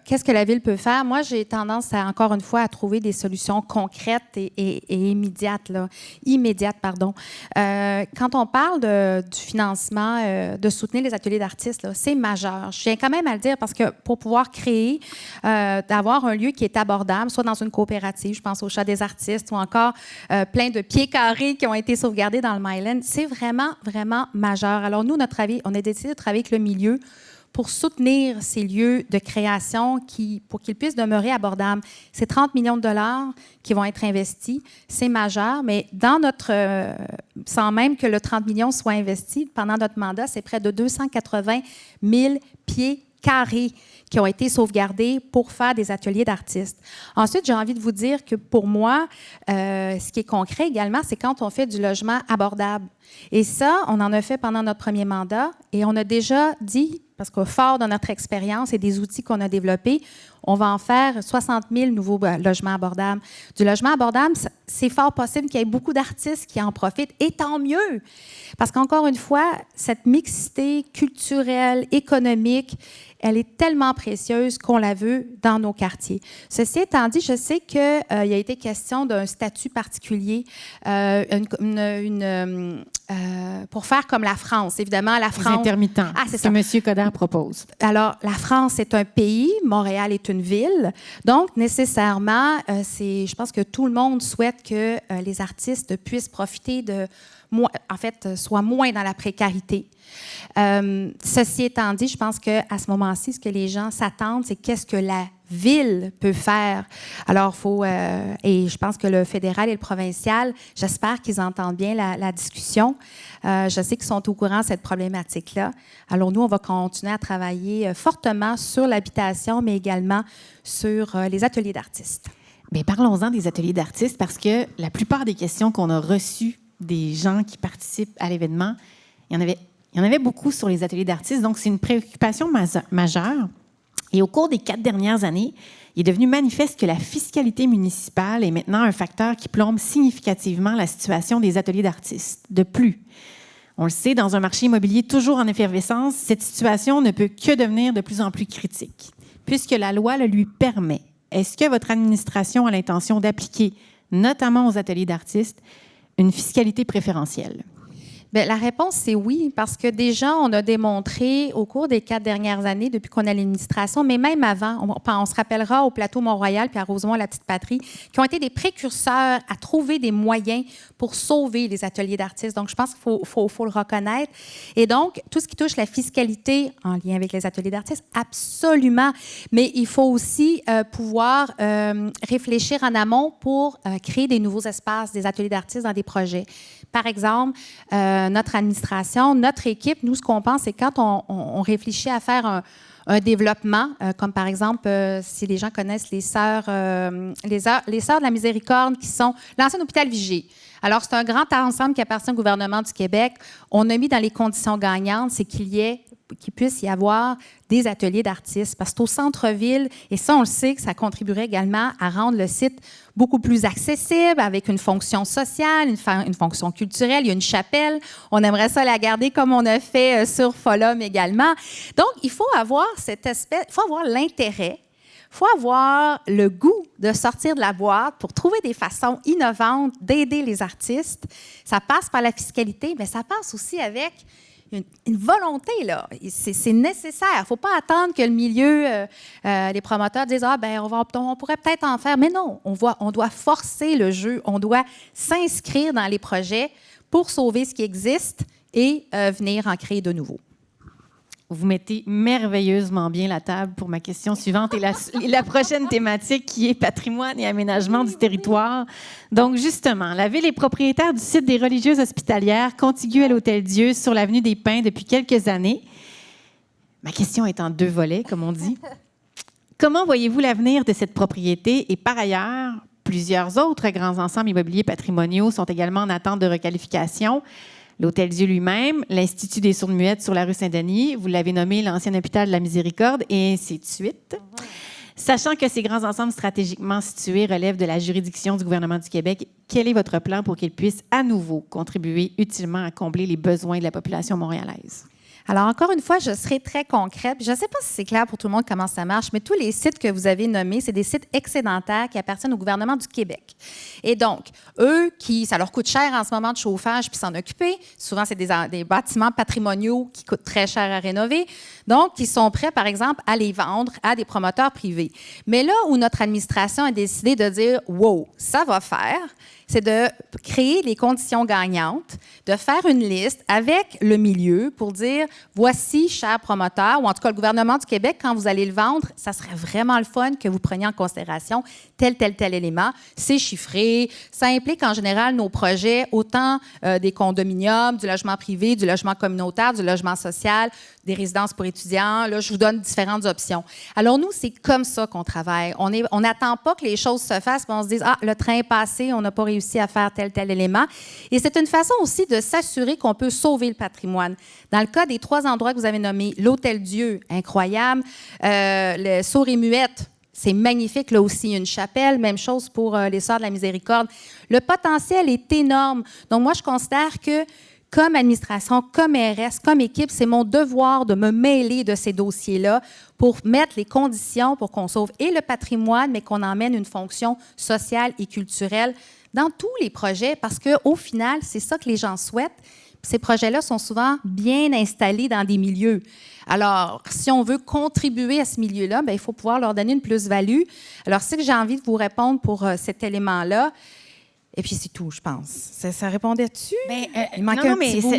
D: Qu'est-ce que la Ville peut faire? Moi, j'ai tendance, encore une fois, à trouver des solutions concrètes et immédiates. Quand on parle du financement, de soutenir les ateliers d'artistes, c'est majeur. Je tiens quand même à le dire parce que pour pouvoir créer, d'avoir un lieu qui est abordable, soit dans une coopérative, je pense au Chat des artistes, ou encore plein de pieds carrés qui ont été sauvegardés dans le Myland, c'est vraiment, vraiment majeur. Alors nous, on a décidé de travailler avec le milieu pour soutenir ces lieux de création pour qu'ils puissent demeurer abordables. C'est 30 millions de dollars qui vont être investis. C'est majeur, mais sans même que le 30 millions soit investi, pendant notre mandat, c'est près de 280 000 pieds carrés qui ont été sauvegardés pour faire des ateliers d'artistes. Ensuite, j'ai envie de vous dire que pour moi, ce qui est concret également, c'est quand on fait du logement abordable. Et ça, on en a fait pendant notre premier mandat et on a déjà dit, parce qu'au fort de notre expérience et des outils qu'on a développés, on va en faire 60 000 nouveaux logements abordables. Du logement abordable, c'est fort possible qu'il y ait beaucoup d'artistes qui en profitent, et tant mieux. Parce qu'encore une fois, cette mixité culturelle, économique, elle est tellement précieuse qu'on la veut dans nos quartiers. Ceci étant dit, je sais qu'il a été question d'un statut particulier pour faire comme la France. Évidemment, la France...
B: Les intermittents,
D: c'est
B: ça. M. Coderre propose.
D: Alors, la France est un pays, Montréal est une ville. Donc, nécessairement, je pense que tout le monde souhaite que les artistes puissent profiter soient moins dans la précarité. Ceci étant dit, je pense qu'à ce moment-ci, ce que les gens s'attendent, c'est qu'est-ce que la Ville peut faire. Alors, et je pense que le fédéral et le provincial, j'espère qu'ils entendent bien la discussion. Je sais qu'ils sont au courant de cette problématique-là. Alors, nous, on va continuer à travailler fortement sur l'habitation, mais également sur les ateliers d'artistes.
B: Bien, parlons-en des ateliers d'artistes parce que la plupart des questions qu'on a reçues des gens qui participent à l'événement, il y en avait beaucoup sur les ateliers d'artistes, donc c'est une préoccupation majeure. Et au cours des 4 dernières années, il est devenu manifeste que la fiscalité municipale est maintenant un facteur qui plombe significativement la situation des ateliers d'artistes. De plus, on le sait, dans un marché immobilier toujours en effervescence, cette situation ne peut que devenir de plus en plus critique. Puisque la loi le lui permet, est-ce que votre administration a l'intention d'appliquer, notamment aux ateliers d'artistes, une fiscalité préférentielle?
D: Bien, la réponse, c'est oui, parce que déjà, on a démontré au cours des 4 dernières années, depuis qu'on a l'administration, mais même avant, on se rappellera au plateau Mont-Royal puis à Rosemont, la petite patrie, qui ont été des précurseurs à trouver des moyens pour sauver les ateliers d'artistes. Donc, je pense qu'il faut le reconnaître. Et donc, tout ce qui touche la fiscalité en lien avec les ateliers d'artistes, absolument. Mais il faut aussi pouvoir réfléchir en amont pour créer des nouveaux espaces, des ateliers d'artistes dans des projets. Par exemple, notre administration, notre équipe, nous, ce qu'on pense, c'est quand on réfléchit à faire un développement, comme par exemple, si les gens connaissent les Sœurs de la Miséricorde, qui sont l'ancien hôpital Vigier. Alors, c'est un grand ensemble qui appartient au gouvernement du Québec. On a mis dans les conditions gagnantes, c'est qu'il puisse y avoir des ateliers d'artistes, parce que c'est au centre-ville, et ça, on le sait, que ça contribuerait également à rendre le site beaucoup plus accessible, avec une fonction sociale, une fonction culturelle. Il y a une chapelle. On aimerait ça la garder comme on a fait sur Folum également. Donc, il faut avoir il faut avoir l'intérêt, il faut avoir le goût de sortir de la boîte pour trouver des façons innovantes d'aider les artistes. Ça passe par la fiscalité, mais ça passe aussi avec une volonté, là. C'est nécessaire. Il ne faut pas attendre que le milieu, les promoteurs disent « Ah, bien, on pourrait peut-être en faire. » Mais non, on doit forcer le jeu. On doit s'inscrire dans les projets pour sauver ce qui existe et venir en créer de nouveaux.
B: Vous mettez merveilleusement bien la table pour ma question suivante et la prochaine thématique qui est patrimoine et aménagement du territoire. Donc, justement, la Ville est propriétaire du site des religieuses hospitalières contiguë à l'Hôtel-Dieu sur l'avenue des Pins depuis quelques années. Ma question est en 2 volets, comme on dit. Comment voyez-vous l'avenir de cette propriété? Et par ailleurs, plusieurs autres grands ensembles immobiliers patrimoniaux sont également en attente de requalification. L'Hôtel-Dieu lui-même, l'Institut des sourdes-muettes sur la rue Saint-Denis, vous l'avez nommé l'ancien hôpital de la Miséricorde, et ainsi de suite. Sachant que ces grands ensembles stratégiquement situés relèvent de la juridiction du gouvernement du Québec, quel est votre plan pour qu'ils puissent à nouveau contribuer utilement à combler les besoins de la population montréalaise?
D: Alors, encore une fois, je serai très concrète. Je ne sais pas si c'est clair pour tout le monde comment ça marche, mais tous les sites que vous avez nommés, c'est des sites excédentaires qui appartiennent au gouvernement du Québec. Et donc, eux, ça leur coûte cher en ce moment de chauffage puis s'en occuper. Souvent, c'est des bâtiments patrimoniaux qui coûtent très cher à rénover. Donc, ils sont prêts, par exemple, à les vendre à des promoteurs privés. Mais là où notre administration a décidé de dire « Wow, ça va faire », c'est de créer les conditions gagnantes, de faire une liste avec le milieu pour dire, voici, chers promoteurs, ou en tout cas le gouvernement du Québec, quand vous allez le vendre, ça serait vraiment le fun que vous preniez en considération tel élément. C'est chiffré. Ça implique en général nos projets, autant des condominiums, du logement privé, du logement communautaire, du logement social, des résidences pour étudiants. Là, je vous donne différentes options. Alors, nous, c'est comme ça qu'on travaille. On n'attend pas que les choses se fassent, puis on se dise, ah, le train est passé, on n'a pas réussi à faire tel élément. Et c'est une façon aussi de s'assurer qu'on peut sauver le patrimoine. Dans le cas des 3 endroits que vous avez nommés, l'Hôtel-Dieu, incroyable, le Sourds et Muettes, c'est magnifique, là aussi, il y a une chapelle. Même chose pour les Sœurs de la Miséricorde. Le potentiel est énorme. Donc, moi, je considère que comme administration, comme RS, comme équipe, c'est mon devoir de me mêler de ces dossiers-là pour mettre les conditions pour qu'on sauve et le patrimoine, mais qu'on emmène une fonction sociale et culturelle dans tous les projets, parce qu'au final, c'est ça que les gens souhaitent. Ces projets-là sont souvent bien installés dans des milieux. Alors, si on veut contribuer à ce milieu-là, bien, il faut pouvoir leur donner une plus-value. Alors, c'est que j'ai envie de vous répondre pour cet élément-là. Et puis, c'est tout, je pense. Ça répondait-tu?
B: Il manque un petit bout.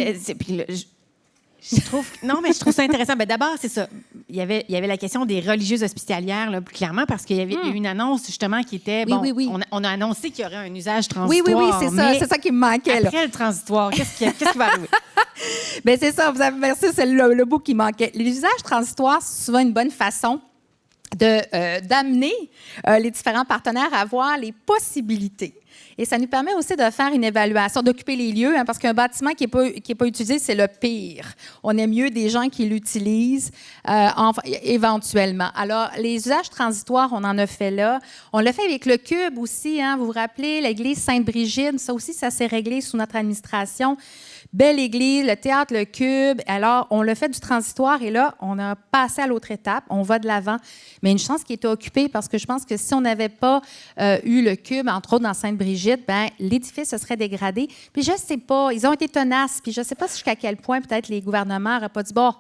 B: Je trouve ça intéressant. Ben, d'abord, c'est ça. Il y avait la question des religieuses hospitalières, là, plus clairement, parce qu'il y avait eu une annonce, justement, qui était...
D: Oui.
B: On a annoncé qu'il y aurait un usage transitoire.
D: Oui, c'est ça. C'est ça qui me manquait. Là.
B: Après le transitoire, qu'est-ce qui va arriver?
D: Bien, c'est ça. Vous avez versé, c'est le bout qui manquait. L'usage transitoire, c'est souvent une bonne façon d'amener les différents partenaires à voir les possibilités. Et ça nous permet aussi de faire une évaluation, d'occuper les lieux, parce qu'un bâtiment qui est pas utilisé, c'est le pire. On aime mieux des gens qui l'utilisent éventuellement. Alors, les usages transitoires, on en a fait là. On l'a fait avec le Cube aussi. Vous vous rappelez, l'église Sainte-Brigide, ça aussi, ça s'est réglé sous notre administration. Belle église, le théâtre, le Cube. Alors, on l'a fait du transitoire et là, on a passé à l'autre étape. On va de l'avant. Mais une chance qui était occupée parce que je pense que si on n'avait pas eu le Cube, entre autres dans Sainte-Brigide, Sainte-Brigitte, ben l'édifice se serait dégradé. Puis je ne sais pas, ils ont été tenaces, puis je ne sais pas jusqu'à quel point peut-être les gouvernements n'auraient pas dit, bon,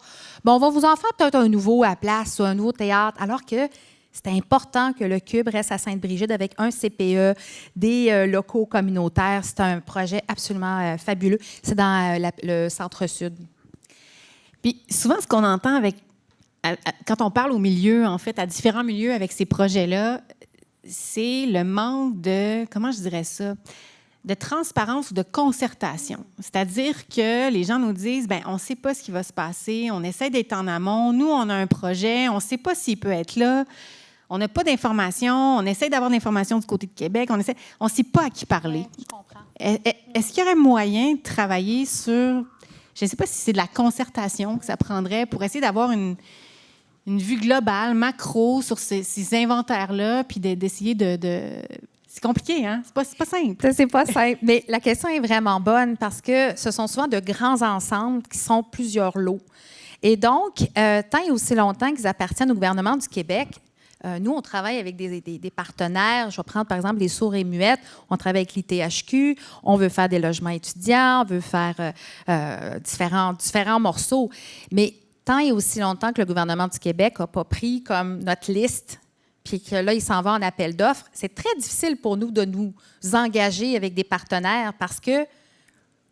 D: on va vous en faire peut-être un nouveau à la place, ou un nouveau théâtre, alors que c'est important que le Cube reste à Sainte-Brigitte avec un CPE, des locaux communautaires. C'est un projet absolument fabuleux. C'est dans le centre-sud.
B: Puis souvent, ce qu'on entend quand on parle au milieu, en fait, à différents milieux avec ces projets-là, c'est le manque de, comment je dirais ça, de transparence ou de concertation. C'est-à-dire que les gens nous disent, bien, on ne sait pas ce qui va se passer, on essaie d'être en amont, nous, on a un projet, on ne sait pas s'il peut être là, on n'a pas d'informations, on essaie d'avoir de l'information du côté de Québec, on ne sait pas à qui parler.
D: Oui, je comprends.
B: Est-ce qu'il y aurait moyen de travailler sur, je ne sais pas si c'est de la concertation que ça prendrait pour essayer d'avoir une vue globale, macro, sur ces inventaires-là, puis d'essayer de... C'est compliqué, hein? C'est pas simple.
D: C'est pas simple, mais la question est vraiment bonne parce que ce sont souvent de grands ensembles qui sont plusieurs lots. Et donc, tant et aussi longtemps qu'ils appartiennent au gouvernement du Québec, nous, on travaille avec des partenaires. Je vais prendre, par exemple, les sourds et muettes. On travaille avec l'ITHQ. On veut faire des logements étudiants. On veut faire différents morceaux. Mais tant et aussi longtemps que le gouvernement du Québec n'a pas pris comme notre liste, puis que là, il s'en va en appel d'offres, c'est très difficile pour nous de nous engager avec des partenaires parce que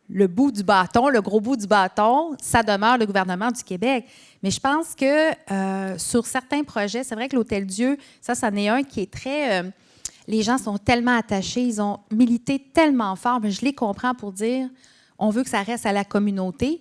D: le bout du bâton, le gros bout du bâton, ça demeure le gouvernement du Québec. Mais je pense que sur certains projets, c'est vrai que l'Hôtel-Dieu, ça en est un qui est très... les gens sont tellement attachés, ils ont milité tellement fort, mais je les comprends pour dire, on veut que ça reste à la communauté.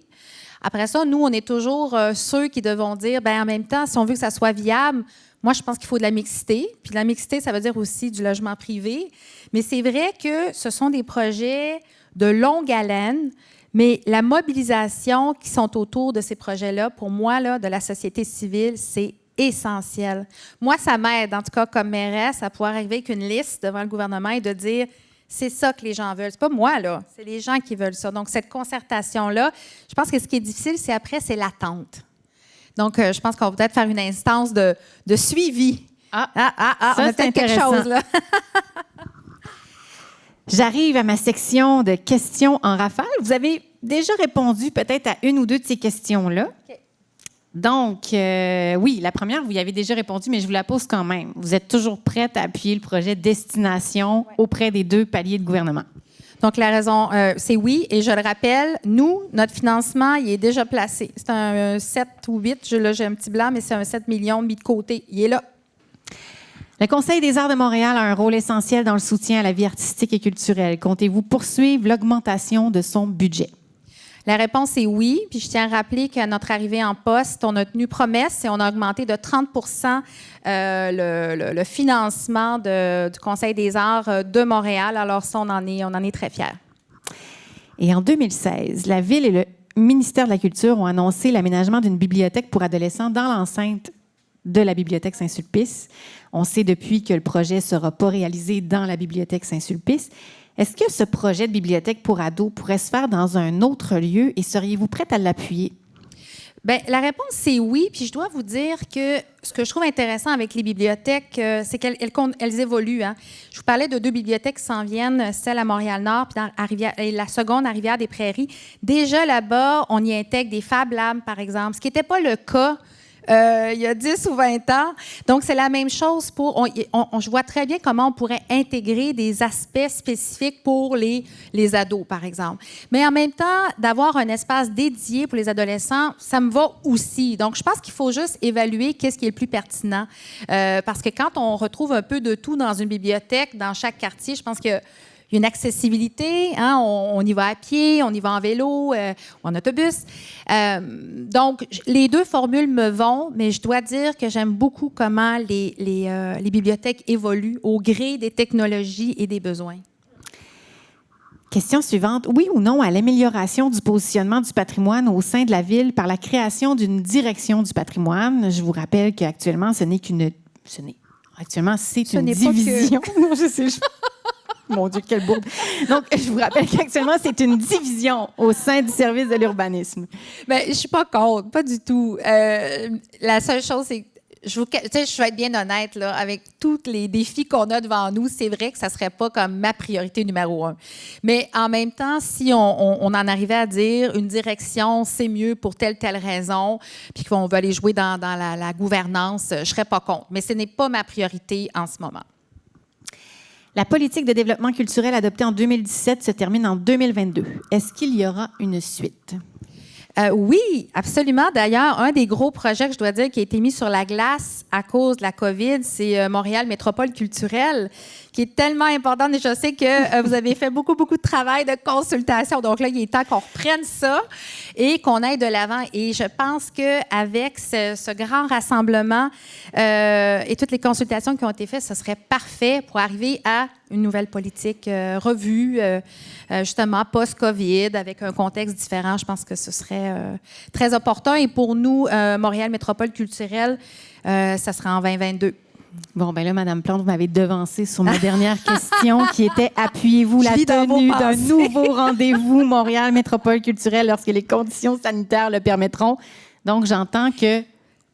D: Après ça, nous, on est toujours ceux qui devons dire, bien, en même temps, si on veut que ça soit viable, moi, je pense qu'il faut de la mixité. Puis de la mixité, ça veut dire aussi du logement privé. Mais c'est vrai que ce sont des projets de longue haleine, mais la mobilisation qui sont autour de ces projets-là, pour moi, là, de la société civile, c'est essentiel. Moi, ça m'aide, en tout cas, comme mairesse, à pouvoir arriver avec une liste devant le gouvernement et de dire c'est ça que les gens veulent. C'est pas moi, là. C'est les gens qui veulent ça. Donc, cette concertation-là, je pense que ce qui est difficile, c'est l'attente. Donc, je pense qu'on va peut-être faire une instance de suivi.
B: Ça,
D: on a peut-être quelque chose, là.
B: J'arrive à ma section de questions en rafale. Vous avez déjà répondu peut-être à une ou deux de ces questions-là.
D: OK.
B: Donc, oui, la première, vous y avez déjà répondu, mais je vous la pose quand même. Vous êtes toujours prête à appuyer le projet Destination auprès des 2 paliers de gouvernement?
D: Donc, la raison, c'est oui. Et je le rappelle, nous, notre financement, il est déjà placé. C'est un 7 ou 8. Là, j'ai un petit blanc, mais c'est un 7 millions mis de côté. Il est là.
B: Le Conseil des arts de Montréal a un rôle essentiel dans le soutien à la vie artistique et culturelle. Comptez-vous poursuivre l'augmentation de son budget?
D: La réponse est oui. Puis je tiens à rappeler qu'à notre arrivée en poste, on a tenu promesse et on a augmenté de 30 le financement du Conseil des arts de Montréal. Alors ça, on en est très fiers.
B: Et en 2016, la Ville et le ministère de la Culture ont annoncé l'aménagement d'une bibliothèque pour adolescents dans l'enceinte de la Bibliothèque Saint-Sulpice. On sait depuis que le projet ne sera pas réalisé dans la Bibliothèque Saint-Sulpice. Est-ce que ce projet de bibliothèque pour ados pourrait se faire dans un autre lieu et seriez-vous prête à l'appuyer?
D: Bien, la réponse, c'est oui. Puis je dois vous dire que ce que je trouve intéressant avec les bibliothèques, c'est qu'elles évoluent. Hein. Je vous parlais de 2 bibliothèques qui s'en viennent, celle à Montréal-Nord et la seconde à Rivière-des-Prairies. Déjà là-bas, on y intègre des Fab Labs, par exemple, ce qui n'était pas le cas il y a 10 ou 20 ans. Donc, c'est la même chose je vois très bien comment on pourrait intégrer des aspects spécifiques pour les ados, par exemple. Mais en même temps, d'avoir un espace dédié pour les adolescents, ça me va aussi. Donc, je pense qu'il faut juste évaluer qu'est-ce qui est le plus pertinent. Parce que quand on retrouve un peu de tout dans une bibliothèque, dans chaque quartier, je pense que une accessibilité, hein, on y va à pied, on y va en vélo, ou en autobus. Donc, les 2 formules me vont, mais je dois dire que j'aime beaucoup comment les bibliothèques évoluent au gré des technologies et des besoins.
B: Question suivante. Oui ou non à l'amélioration du positionnement du patrimoine au sein de la Ville par la création d'une direction du patrimoine? Je vous rappelle qu'actuellement, Actuellement, c'est une division. Non, je sais. Mon Dieu, quelle bourde. Donc, je vous rappelle qu'actuellement, c'est une division au sein du service de l'urbanisme.
D: Bien, je ne suis pas contre, pas du tout. La seule chose, c'est je vais être bien honnête, là, avec tous les défis qu'on a devant nous, c'est vrai que ça ne serait pas comme ma priorité numéro 1. Mais en même temps, si on en arrivait à dire une direction, c'est mieux pour telle raison, puis qu'on veut aller jouer dans la gouvernance, je ne serais pas contre. Mais ce n'est pas ma priorité en ce moment.
B: La politique de développement culturel adoptée en 2017 se termine en 2022. Est-ce qu'il y aura une suite?
D: Oui, absolument. D'ailleurs, un des gros projets que je dois dire qui a été mis sur la glace à cause de la COVID, c'est Montréal Métropole culturelle, qui est tellement importante. Et je sais que vous avez fait beaucoup de travail de consultation. Donc là, il est temps qu'on reprenne ça et qu'on aille de l'avant. Et je pense qu'avec ce grand rassemblement et toutes les consultations qui ont été faites, ce serait parfait pour arriver à une nouvelle politique revue, justement post-COVID, avec un contexte différent. Je pense que ce serait très opportun. Et pour nous, Montréal Métropole culturelle, ça sera en 2022.
B: Bon, ben là, Mme Plante, vous m'avez devancé sur ma dernière question qui était « Appuyez-vous la tenue d'un nouveau rendez-vous Montréal Métropole culturelle lorsque les conditions sanitaires le permettront? » Donc, j'entends que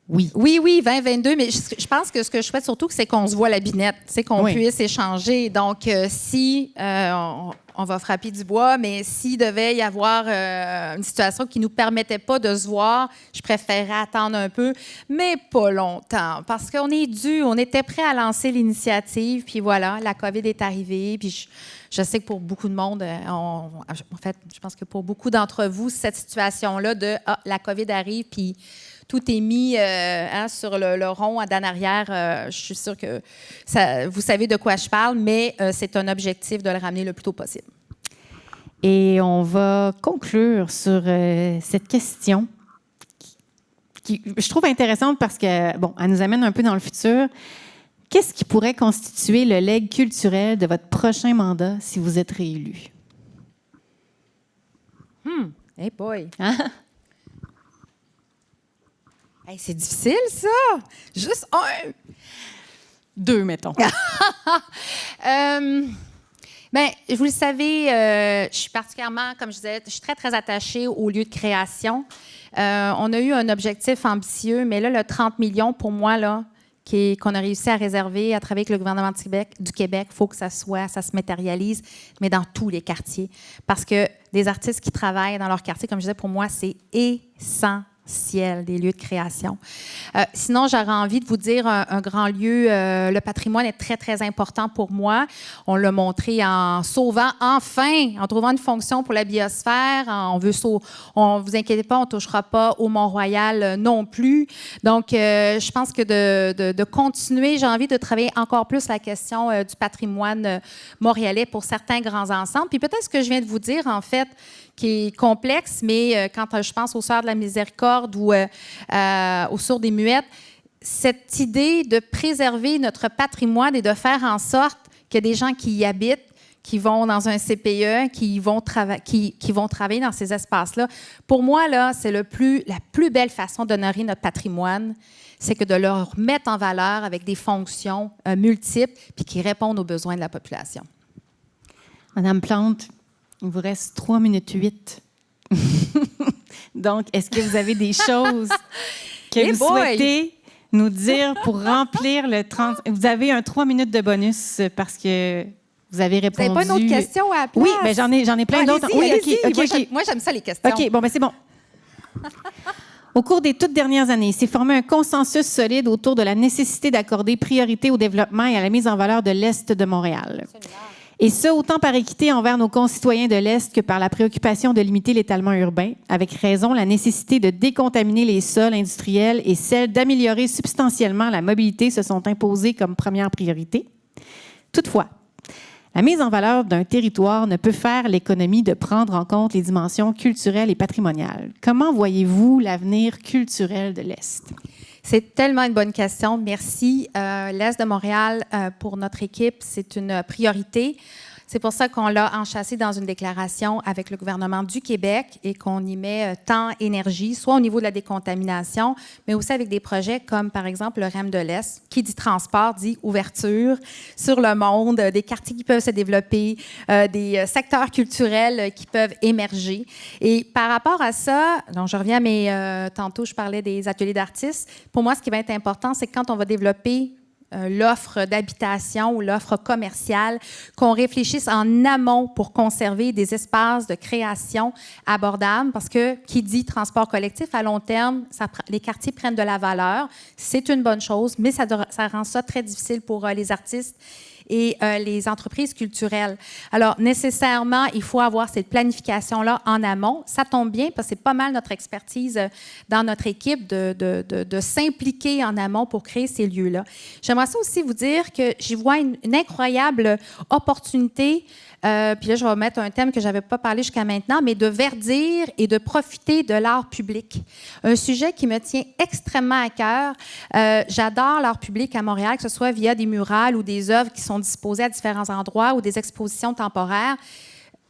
B: oui.
D: Oui, 2022, mais je pense que ce que je souhaite surtout, c'est qu'on se voit la binette, qu'on puisse échanger. Donc, si on va frapper du bois, mais s'il devait y avoir une situation qui ne nous permettait pas de se voir, je préférerais attendre un peu, mais pas longtemps, parce qu'on est dû, on était prêt à lancer l'initiative, puis voilà, la COVID est arrivée, puis je sais que pour beaucoup de monde, en fait, je pense que pour beaucoup d'entre vous, cette situation-là de « la COVID arrive », puis tout est mis sur le rond d'en arrière. Je suis sûre que vous savez de quoi je parle, mais c'est un objectif de le ramener le plus tôt possible.
B: Et on va conclure sur cette question qui je trouve intéressante parce que, bon, elle nous amène un peu dans le futur. Qu'est-ce qui pourrait constituer le legs culturel de votre prochain mandat si vous êtes réélu?
D: Hey boy! Hein? Hey, c'est difficile, ça! Juste un!
B: 2, mettons.
D: Bien, vous le savez, je suis particulièrement, comme je disais, je suis très attachée au lieu de création. On a eu un objectif ambitieux, mais là, le 30 millions, pour moi, là, qu'on a réussi à réserver à travers le gouvernement du Québec, il faut que ça se matérialise, mais dans tous les quartiers. Parce que des artistes qui travaillent dans leur quartier, comme je disais, pour moi, c'est essentiel. Des lieux de création. Sinon, j'aurais envie de vous dire un grand lieu. Le patrimoine est très important pour moi. On l'a montré en sauvant, enfin, en trouvant une fonction pour la biosphère. Vous inquiétez pas, on ne touchera pas au Mont-Royal non plus. Donc, je pense que de continuer, j'ai envie de travailler encore plus la question du patrimoine montréalais pour certains grands ensembles. Puis peut-être ce que je viens de vous dire, en fait, qui est complexe, mais quand je pense aux Sœurs de la Miséricorde ou aux Sourds et Muettes, cette idée de préserver notre patrimoine et de faire en sorte qu'il y a des gens qui y habitent, qui vont dans un CPE, qui vont travailler dans ces espaces-là. Pour moi, là, c'est la plus belle façon d'honorer notre patrimoine, c'est que de le remettre en valeur avec des fonctions multiples puis qui répondent aux besoins de la population.
B: Madame Plante, il vous reste 3 minutes 8. Donc, est-ce que vous avez des choses que vous souhaitez nous dire pour remplir le 30... Vous avez un 3 minutes de bonus parce que vous avez répondu...
D: Vous n'avez pas une autre question à la place?
B: Oui, mais j'en ai plein d'autres.
D: Oui,
B: OK.
D: Moi, j'aime ça, les questions.
B: OK, bon, ben c'est bon. Au cours des toutes dernières années, il s'est formé un consensus solide autour de la nécessité d'accorder priorité au développement et à la mise en valeur de l'Est de Montréal. Absolument. Et ce, autant par équité envers nos concitoyens de l'Est que par la préoccupation de limiter l'étalement urbain. Avec raison, la nécessité de décontaminer les sols industriels et celle d'améliorer substantiellement la mobilité se sont imposées comme première priorité. Toutefois, la mise en valeur d'un territoire ne peut faire l'économie de prendre en compte les dimensions culturelles et patrimoniales. Comment voyez-vous l'avenir culturel de l'Est?
D: C'est tellement une bonne question. Merci. L'Est de Montréal, pour notre équipe, c'est une priorité. C'est pour ça qu'on l'a enchâssé dans une déclaration avec le gouvernement du Québec et qu'on y met tant énergie, soit au niveau de la décontamination, mais aussi avec des projets comme, par exemple, le REM de l'Est, qui dit transport, dit ouverture sur le monde, des quartiers qui peuvent se développer, des secteurs culturels qui peuvent émerger. Et par rapport à ça, donc je reviens à mes... tantôt, je parlais des ateliers d'artistes. Pour moi, ce qui va être important, c'est que quand on va développer l'offre d'habitation ou l'offre commerciale, qu'on réfléchisse en amont pour conserver des espaces de création abordables, parce que qui dit transport collectif, à long terme, les quartiers prennent de la valeur. C'est une bonne chose, mais ça rend ça très difficile pour les artistes et les entreprises culturelles. Alors, nécessairement, il faut avoir cette planification-là en amont. Ça tombe bien parce que c'est pas mal notre expertise dans notre équipe de s'impliquer en amont pour créer ces lieux-là. J'aimerais ça aussi vous dire que j'y vois une incroyable opportunité. Puis là, je vais mettre un thème que je n'avais pas parlé jusqu'à maintenant, mais de verdir et de profiter de l'art public. Un sujet qui me tient extrêmement à cœur. J'adore l'art public à Montréal, que ce soit via des murales ou des œuvres qui sont disposées à différents endroits ou des expositions temporaires.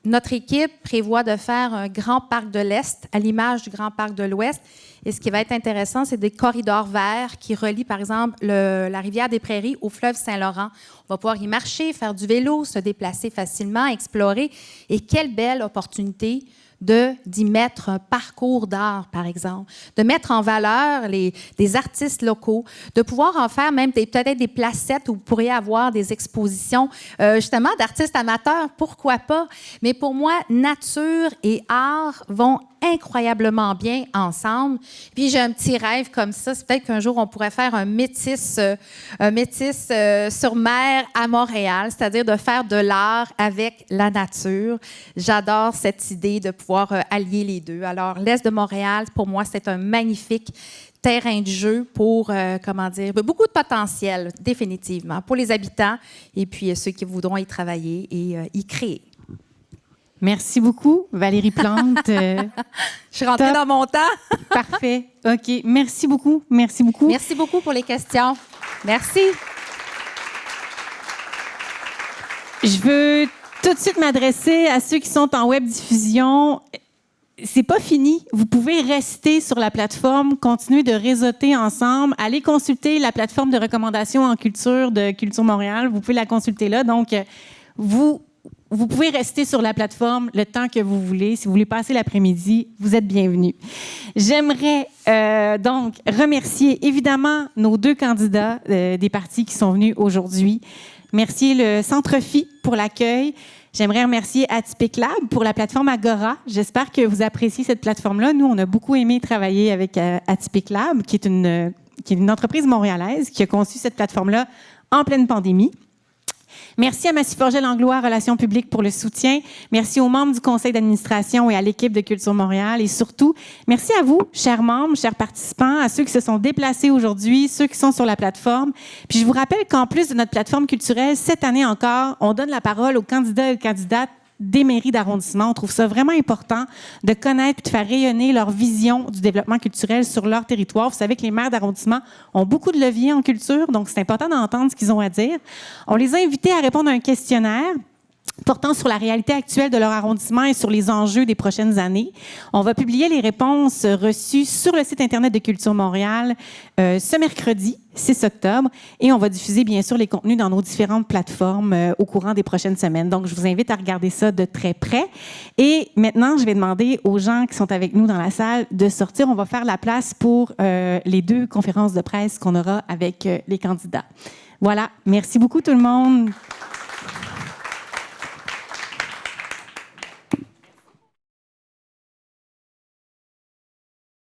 D: Notre équipe prévoit de faire un grand parc de l'Est à l'image du grand parc de l'Ouest. Et ce qui va être intéressant, c'est des corridors verts qui relient, par exemple, la rivière des Prairies au fleuve Saint-Laurent. On va pouvoir y marcher, faire du vélo, se déplacer facilement, explorer. Et quelle belle opportunité d'y mettre un parcours d'art, par exemple, de mettre en valeur des artistes locaux, de pouvoir en faire même peut-être des placettes où vous pourriez avoir des expositions, justement, d'artistes amateurs, pourquoi pas? Mais pour moi, nature et art vont incroyablement bien ensemble. Puis j'ai un petit rêve comme ça, c'est peut-être qu'un jour on pourrait faire un métis sur mer à Montréal, c'est-à-dire de faire de l'art avec la nature. J'adore cette idée de pouvoir allier les deux. Alors l'Est de Montréal, pour moi, c'est un magnifique terrain de jeu pour, beaucoup de potentiel, définitivement, pour les habitants et puis ceux qui voudront y travailler et y créer.
B: Merci beaucoup, Valérie Plante.
D: Je suis rentrée dans mon temps.
B: Parfait. OK. Merci beaucoup. Merci beaucoup.
D: Merci beaucoup pour les questions. Merci.
B: Je veux tout de suite m'adresser à ceux qui sont en web diffusion. C'est pas fini. Vous pouvez rester sur la plateforme, continuer de réseauter ensemble, aller consulter la plateforme de recommandation en culture de Culture Montréal. Vous pouvez la consulter là. Donc, vous pouvez rester sur la plateforme le temps que vous voulez. Si vous voulez passer l'après-midi, vous êtes bienvenus. J'aimerais donc remercier évidemment nos deux candidats des partis qui sont venus aujourd'hui. Merci le Centre Phi pour l'accueil. J'aimerais remercier Atypique Lab pour la plateforme Agora. J'espère que vous appréciez cette plateforme-là. Nous, on a beaucoup aimé travailler avec Atypique Lab, qui est une entreprise montréalaise qui a conçu cette plateforme-là en pleine pandémie. Merci à Massy Forget-Langlois, Relations publiques, pour le soutien. Merci aux membres du conseil d'administration et à l'équipe de Culture Montréal. Et surtout, merci à vous, chers membres, chers participants, à ceux qui se sont déplacés aujourd'hui, ceux qui sont sur la plateforme. Puis je vous rappelle qu'en plus de notre plateforme culturelle, cette année encore, on donne la parole aux candidats et aux candidates des mairies d'arrondissement. On trouve ça vraiment important de connaître et de faire rayonner leur vision du développement culturel sur leur territoire. Vous savez que les maires d'arrondissement ont beaucoup de leviers en culture, donc c'est important d'entendre ce qu'ils ont à dire. On les a invités à répondre à un questionnaire portant sur la réalité actuelle de leur arrondissement et sur les enjeux des prochaines années. On va publier les réponses reçues sur le site Internet de Culture Montréal ce mercredi, 6 octobre, et on va diffuser bien sûr les contenus dans nos différentes plateformes au courant des prochaines semaines. Donc, je vous invite à regarder ça de très près. Et maintenant, je vais demander aux gens qui sont avec nous dans la salle de sortir. On va faire la place pour les 2 conférences de presse qu'on aura avec les candidats. Voilà. Merci beaucoup tout le monde.